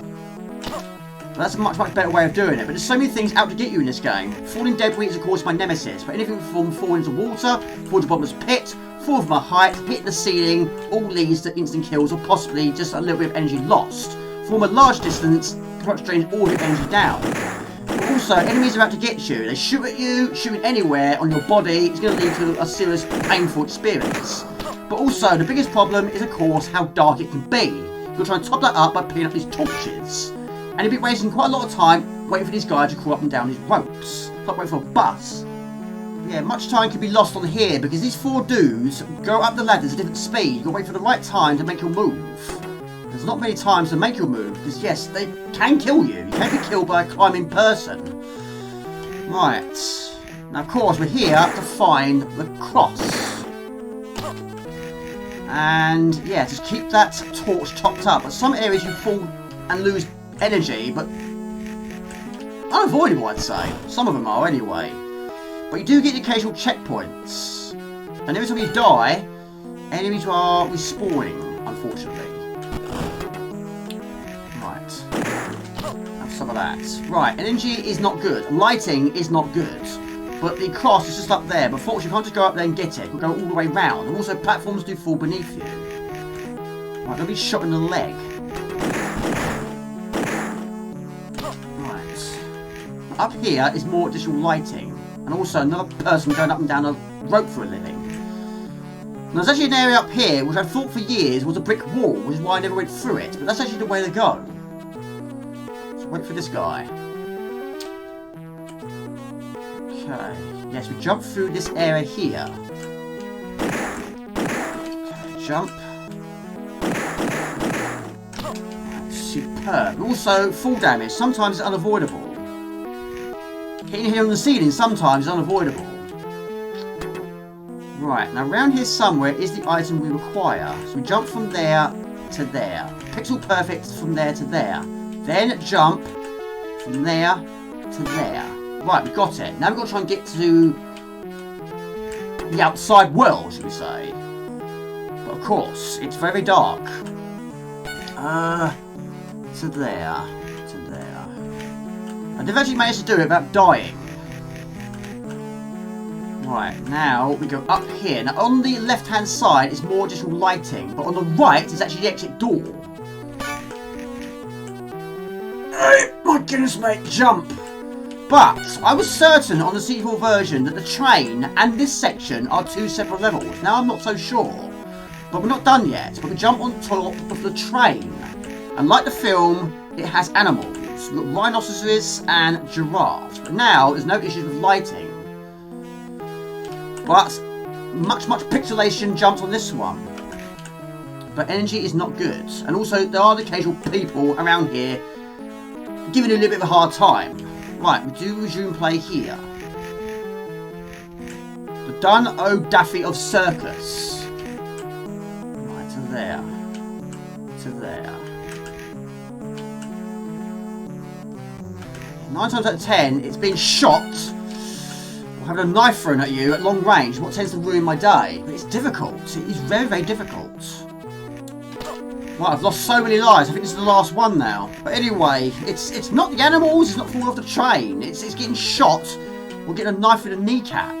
But that's a much better way of doing it. But there's so many things out to get you in this game. Falling debris is of course my nemesis. But anything from falling into water, fall to the bottomless pit, fall from a height, hitting the ceiling, all leads to instant kills or possibly just a little bit of energy lost. From a large distance, pretty much drains all of your energy down. But also, enemies are out to get you. They shoot at you, shooting anywhere on your body. It's going to lead to a serious, painful experience. But also, the biggest problem is, of course, how dark it can be. You'll try and top that up by picking up these torches. And you'll be wasting quite a lot of time waiting for these guys to crawl up and down these ropes. It's like waiting for a bus. Yeah, much time can be lost on here because these 4 dudes go up the ladders at different speed. You've got to wait for the right time to make your move. There's not many times to make your move because, yes, they can kill you. You can be killed by a climbing person. Right. Now, of course, we're here to find the cross. And, yeah, just keep that torch topped up. But some areas you fall and lose energy, but unavoidable, I'd say. Some of them are, anyway. But you do get the occasional checkpoints. And every time you die, enemies are respawning, unfortunately. Right. Have some of that. Right, energy is not good. Lighting is not good. But the cross is just up there. But fortunately, you can't just go up there and get it. We'll go all the way round. And also, platforms do fall beneath you. Right, don't be shot in the leg. Right. Up here is more additional lighting. And also another person going up and down a rope for a living. And there's actually an area up here which I thought for years was a brick wall, which is why I never went through it. But that's actually the way to go. So wait for this guy. Okay. Yes, we jump through this area here. Okay, jump. Superb. Also, fall damage. Sometimes it's unavoidable. Hitting here on the ceiling sometimes is unavoidable. Right, now around here somewhere is the item we require. So we jump from there to there. Pixel perfect from there to there. Then jump from there to there. Right, we got it. Now we've got to try and get to the outside world, should we say. But of course, it's very dark. To there. To there. I've actually managed to do it without dying. Right, now we go up here. Now on the left hand side is more additional lighting, but on the right is actually the exit door. Hey, my goodness mate, jump! But I was certain on the CD4 version that the train and this section are two separate levels. Now I'm not so sure. But we're not done yet. But we jump on top of the train. And like the film, it has animals. We've got rhinoceroses and giraffes. But now there's no issues with lighting. But much pixelation jumps on this one. But energy is not good. And also there are the occasional people around here giving you a little bit of a hard time. Right, we do resume play here. The Dun O'Daffy of Circus. Right, to there. To there. 9 times out of 10, it's been shot or having a knife thrown at you at long range, what tends to ruin my day. But it's difficult. It is very difficult. Right, I've lost so many lives. I think this is the last one now. But anyway, it's not the animals, it's not falling off the train. It's getting shot or getting a knife in the kneecap.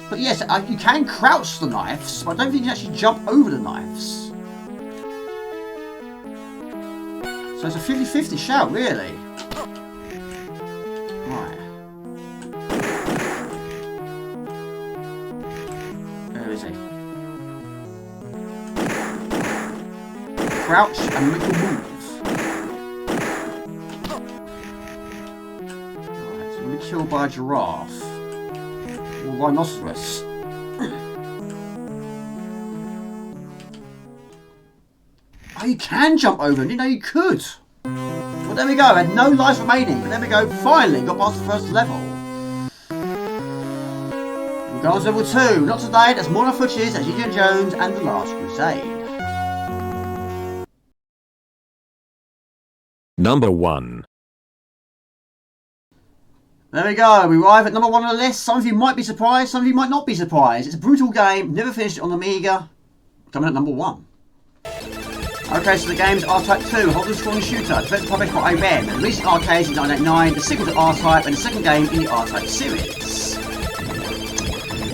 But yes, you can crouch the knives, but I don't think you can actually jump over the knives. So it's a 50-50 shout, really. Right. Where is he? Crouch and make a move. Right, so I'm going to be killed by a giraffe. Or rhinoceros. Oh, you can jump over them. Didn't know you could. Well, there we go. I had no lives remaining. But there we go. Finally got past the first level. We go on to level 2. Not today. There's more footage as Indiana Jones and the Last Crusade. Number 1. There we go, we arrive at number 1 on the list. Some of you might be surprised, some of you might not be surprised. It's a brutal game, never finished it on the Amiga. Coming at number 1. Okay, so the game is R-Type 2, Holden Scrolling Shooter, developed published by IBM, and released in arcades in 1989, the sequel to R-Type, and the second game in the R-Type series.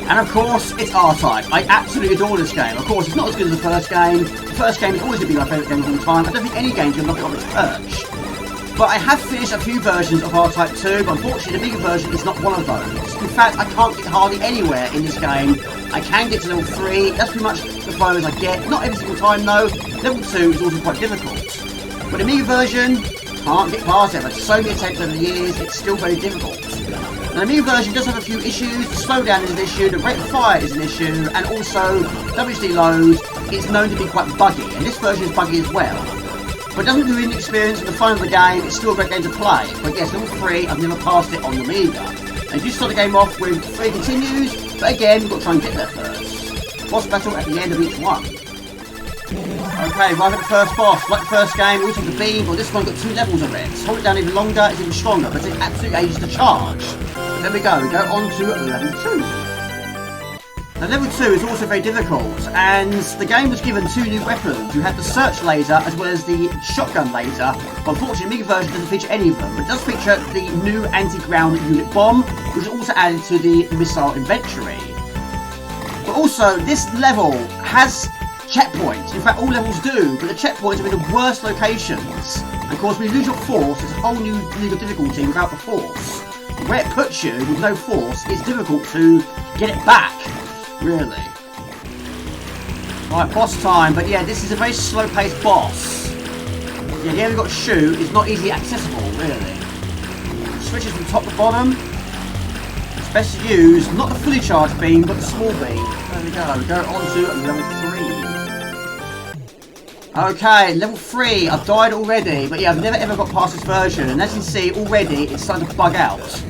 And of course, it's R-Type. I absolutely adore this game. Of course, it's not as good as the first game. The first game is always going to be my favourite game of all time. I don't think any game can knock it off its perch. But I have finished a few versions of R-Type 2, but unfortunately the bigger version is not one of those. In fact, I can't get hardly anywhere in this game. I can get to level 3, that's pretty much the furthest I get. Not every single time though. Level 2 is also quite difficult. But the Amiga version, can't get past it. I've had so many attempts over the years, it's still very difficult. Now, the Amiga version does have a few issues. The slowdown is an issue, the rate of fire is an issue, and also WSD load is known to be quite buggy, and this version is buggy as well. But it doesn't ruin the experience and the fun of the game. It's still a great game to play. But yes, level 3, I've never passed it on the Amiga. And you start the game off with 3 continues, but again, you've got to try and get there first. Boss battle at the end of each one. Okay, right at the first boss. Like the first game, we always have the beam, but this one got 2 levels of it. Hold it down even longer, it's even stronger, but it absolutely ages to charge. But there we go on to level 2. Now level 2 is also very difficult, and the game was given 2 new weapons. You had the search laser as well as the shotgun laser, but unfortunately the Amiga version doesn't feature any of them. But it does feature the new anti-ground unit bomb, which is also added to the missile inventory. But also, this level has checkpoints. In fact, all levels do, but the checkpoints are in the worst locations. And of course, when you lose your force, there's a whole new level of difficulty without the force. Where it puts you with no force, it's difficult to get it back. Really. Right, boss time. But yeah, this is a very slow-paced boss. Yeah, the area we've got to shoot is not easily accessible, really. Switches from top to bottom. It's best to use not the fully charged beam, but the small beam. There we go. We go on to level 3. Okay, level 3. I've died already, but yeah, I've never ever got past this version. And as you can see, already it's starting to bug out.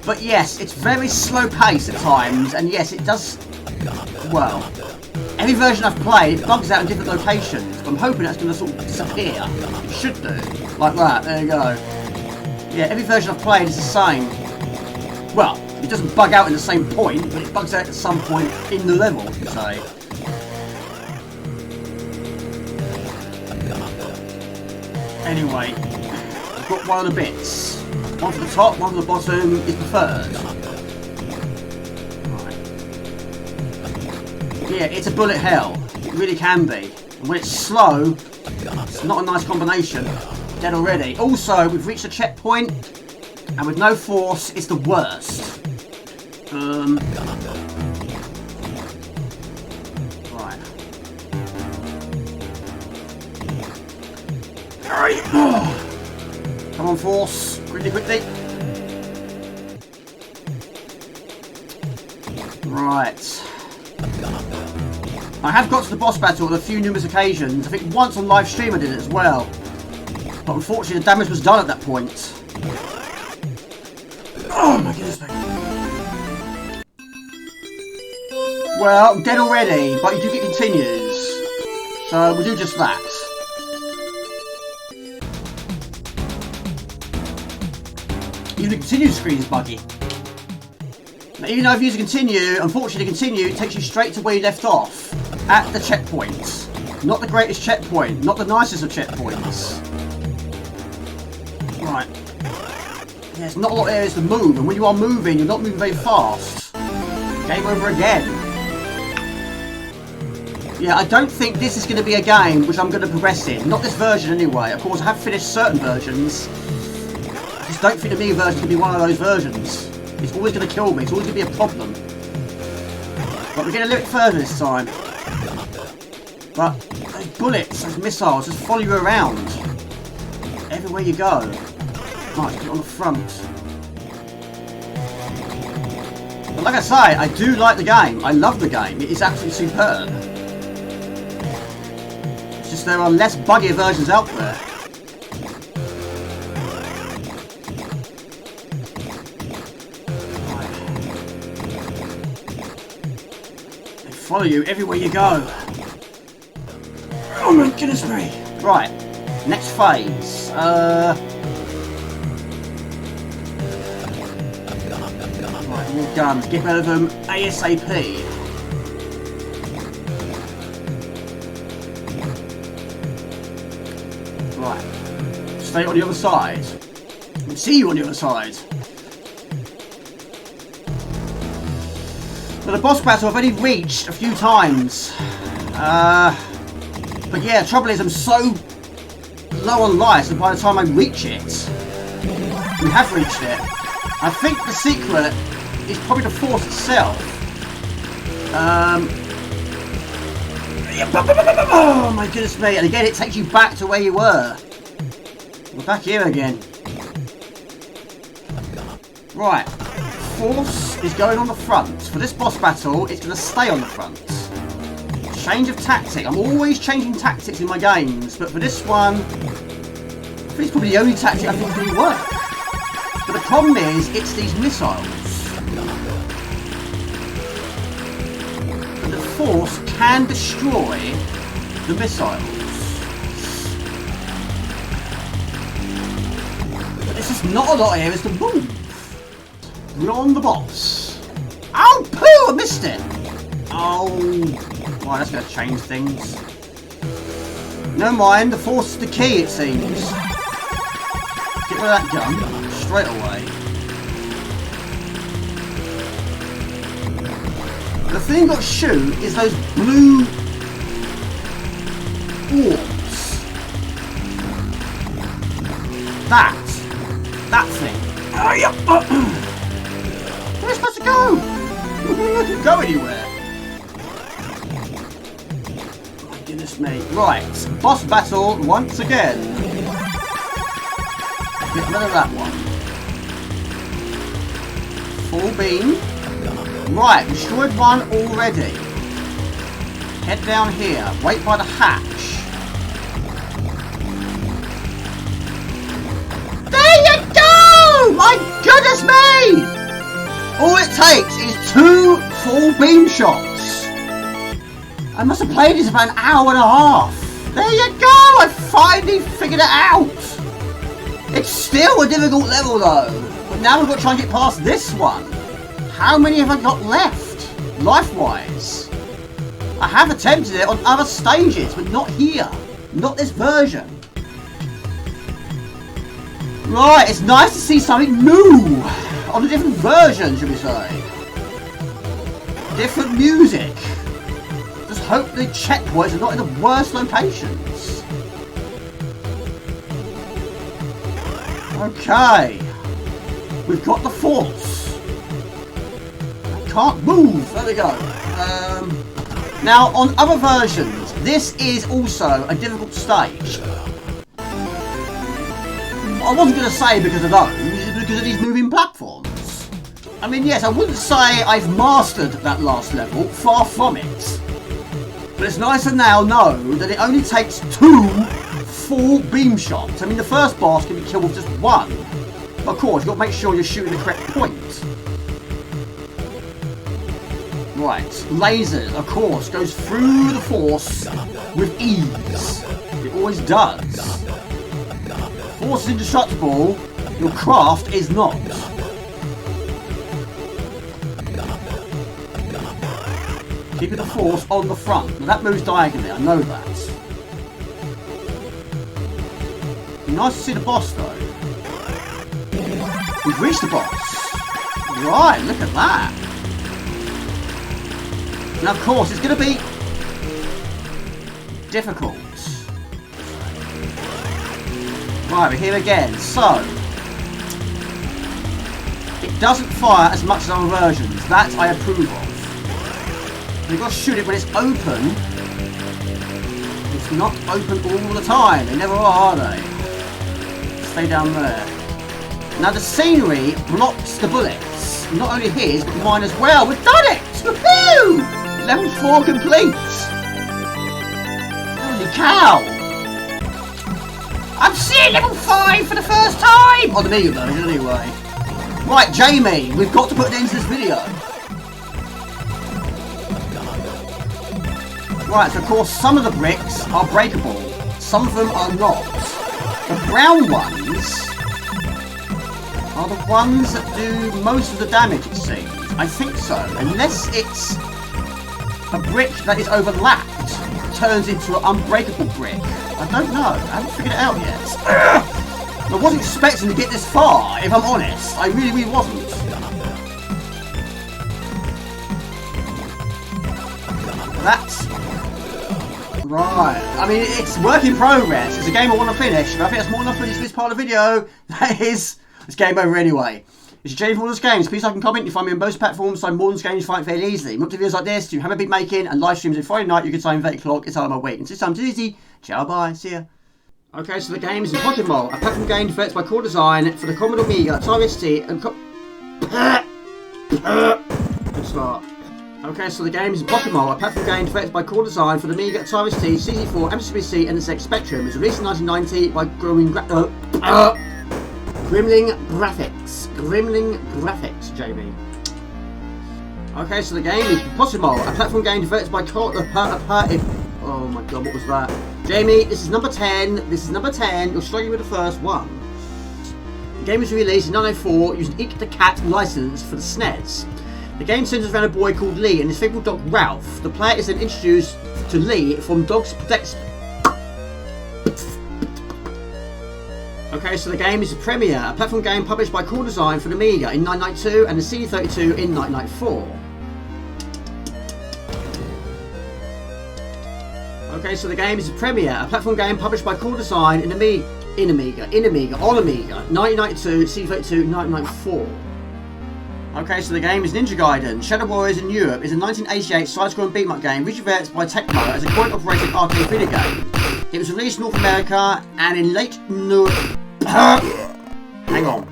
But yes, it's very slow-paced at times, and yes, it does. Well, every version I've played, it bugs out in different locations, but I'm hoping that's going to sort of disappear. It should do. Like that, there you go. Yeah, every version I've played is the same. Well, it doesn't bug out in the same point, but it bugs out at some point in the level, you say. Anyway, I've got one of the bits. One for the top, one for the bottom is preferred. Right. Yeah, it's a bullet hell. It really can be. And when it's slow, it's not a nice combination. Dead already. Also, we've reached a checkpoint, and with no force, it's the worst. Right. Hurry! Come on, force. Quickly, quickly. Right. I have got to the boss battle on a few numerous occasions. I think once on live stream I did it as well. But unfortunately the damage was done at that point. Oh my goodness me. Well, I'm dead already, but you do get continues. So we'll do just that. Even the continue screen is buggy. Now, even though I've used a continue, unfortunately the continue takes you straight to where you left off. At the checkpoint. Not the greatest checkpoint. Not the nicest of checkpoints. Right. Yeah, there's not a lot of areas to move, and when you are moving, you're not moving very fast. Game over again. Yeah, I don't think this is going to be a game which I'm going to progress in. Not this version anyway. Of course, I have finished certain versions. I just don't think the Amiga version is going to be one of those versions. It's always going to kill me. It's always going to be a problem. But we're getting a little bit further this time. But those bullets, those missiles, just follow you around. Everywhere you go. Right, put it on the front. But like I say, I do like the game. I love the game. It is absolutely superb. It's just there are less buggy versions out there. They follow you everywhere you go. Oh my goodness me! Right, next phase. Right, more guns. Get rid of them ASAP. Right, stay on the other side. We'll see you on the other side. But the boss battle I've only reached a few times. But yeah, the trouble is I'm so low on life that by the time I reach it, we have reached it. I think the secret is probably the force itself. Oh my goodness me, and again it takes you back to where you were. We're back here again. Right, force is going on the front. For this boss battle, it's going to stay on the front. Change of tactic. I'm always changing tactics in my games, but for this one, I think it's probably the only tactic I think really work. But the problem is, it's these missiles. And the force can destroy the missiles. But there's just not a lot of areas to move. We're on the boss. Oh, poo! I missed it. Oh. Right, that's going to change things. No mind, the force is the key, it seems. Get rid of that gun straight away. The thing you've got to shoot is those blue orbs. That thing. Oh, yeah. Where are you supposed to go? I can't go anywhere. Goodness me. Right, boss battle once again. Get rid of that one. Full beam. Right, destroyed one already. Head down here. Wait by the hatch. There you go! My goodness me! All it takes is 2 full beam shots. I must have played this about an hour and a half. There you go! I finally figured it out! It's still a difficult level though. But now we've got to try and get past this one. How many have I got left? Life-wise. I have attempted it on other stages, but not here. Not this version. Right, it's nice to see something new. On a different version, should we say. Different music. hope the checkpoints are not in the worst locations. Okay. We've got the force. I can't move. There we go. Now, on other versions, this is also a difficult stage. I wasn't going to say because of those, because of these moving platforms. I mean, yes, I wouldn't say I've mastered that last level, far from it. But it's nice to now know that it only takes 2 full beam shots. I mean, the first boss can be killed with just 1. Of course, you've got to make sure you're shooting the correct point. Right, lasers, of course, goes through the force with ease. It always does. Force is indestructible, your craft is not. Keeping the force on the front. Now that moves diagonally, I know that. Nice to see the boss though. We've reached the boss. Right, look at that. Now of course, it's going to be difficult. Right, we're here again. So, it doesn't fire as much as other versions. That I approve of. You've got to shoot it when it's open. It's not open all the time. They never are they? Stay down there. Now the scenery blocks the bullets. Not only his, but mine as well. We've done it! Woohoo! Level 4 complete! Holy cow! I'm seeing level 5 for the first time! On the Amiga version, anyway. Right, Jamie, we've got to put an end to this video. Right, so of course, some of the bricks are breakable. Some of them are not. The brown ones are the ones that do most of the damage, it seems. I think so. Unless it's a brick that is overlapped, turns into an unbreakable brick. I don't know. I haven't figured it out yet. I wasn't expecting to get this far, if I'm honest. I really wasn't. That's right. I mean, it's work in progress. It's a game I want to finish. But I think that's more enough for this part of the video. That is, it's game over anyway. If you're Jamie for all those games, please like and comment. You find me on most platforms, so more than games you find fairly easily. More videos like this, do have a big making and live streams on Friday night. You can sign 8 o'clock. It's out of my week. Until this time, too easy. Ciao, bye. See ya. Okay, so the game is in Pocket Mall, a platform game developed by Core Design for the Commodore Amiga, Atari ST, and Good start. Okay, so the game is in Pocket Mall, a platform game developed by Core Design for the Amiga, Atari ST, CC4, MCPC, and the ZX Spectrum. It was released in 1990 by Gremlin Graphics, Jamie. Okay, so the game is Possible, a platform game developed by oh my god, what was that? Jamie, this is number 10. This is number 10. You're struggling with the first one. The game was released in 1994 using Eat the Cat license for the SNES. The game centers around a boy called Lee and his faithful dog Ralph. The player is then introduced to Lee from Dog's Protect. Okay, so the game is a Premiere, a platform game published by Core Design for the Amiga in 1992 and the CD32 in 1994. Okay, so the game is a Premiere, a platform game published by Core Design on Amiga, 1992, CD32, 1994. Okay, so the game is Ninja Gaiden. Shadow Warriors in Europe is a 1988 side-scrolling beat-em-up game redeveloped by Tecmo as a coin-operated arcade video game. It was released in North America and in late Hang on.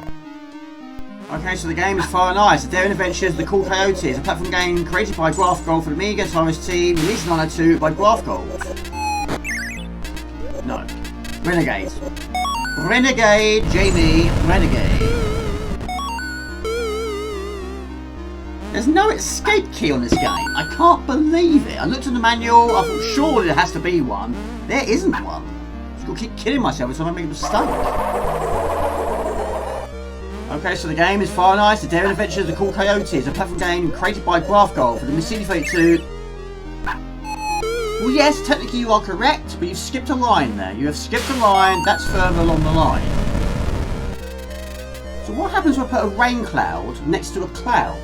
Okay, so the game is Fire and Ice, The Daring Adventures of the Cool Coyote. It's a platform game created by Graph Gold for the Amiga, Atari ST, released in 1992 by Graph Gold. No. Renegade. Renegade, Jamie, Renegade. There's no escape key on this game. I can't believe it. I looked at the manual, I thought surely there has to be one. There isn't one. I've got to keep kidding myself so I don't make a mistake. Okay, so the game is Fire and Ice, The Daring Adventures of the Cool Coyote. It's a platform game created by Graph Gold for the CD32. Well, yes, technically you are correct, but you've skipped a line there. You have skipped a line, that's further along the line. So what happens when I put a rain cloud next to a cloud?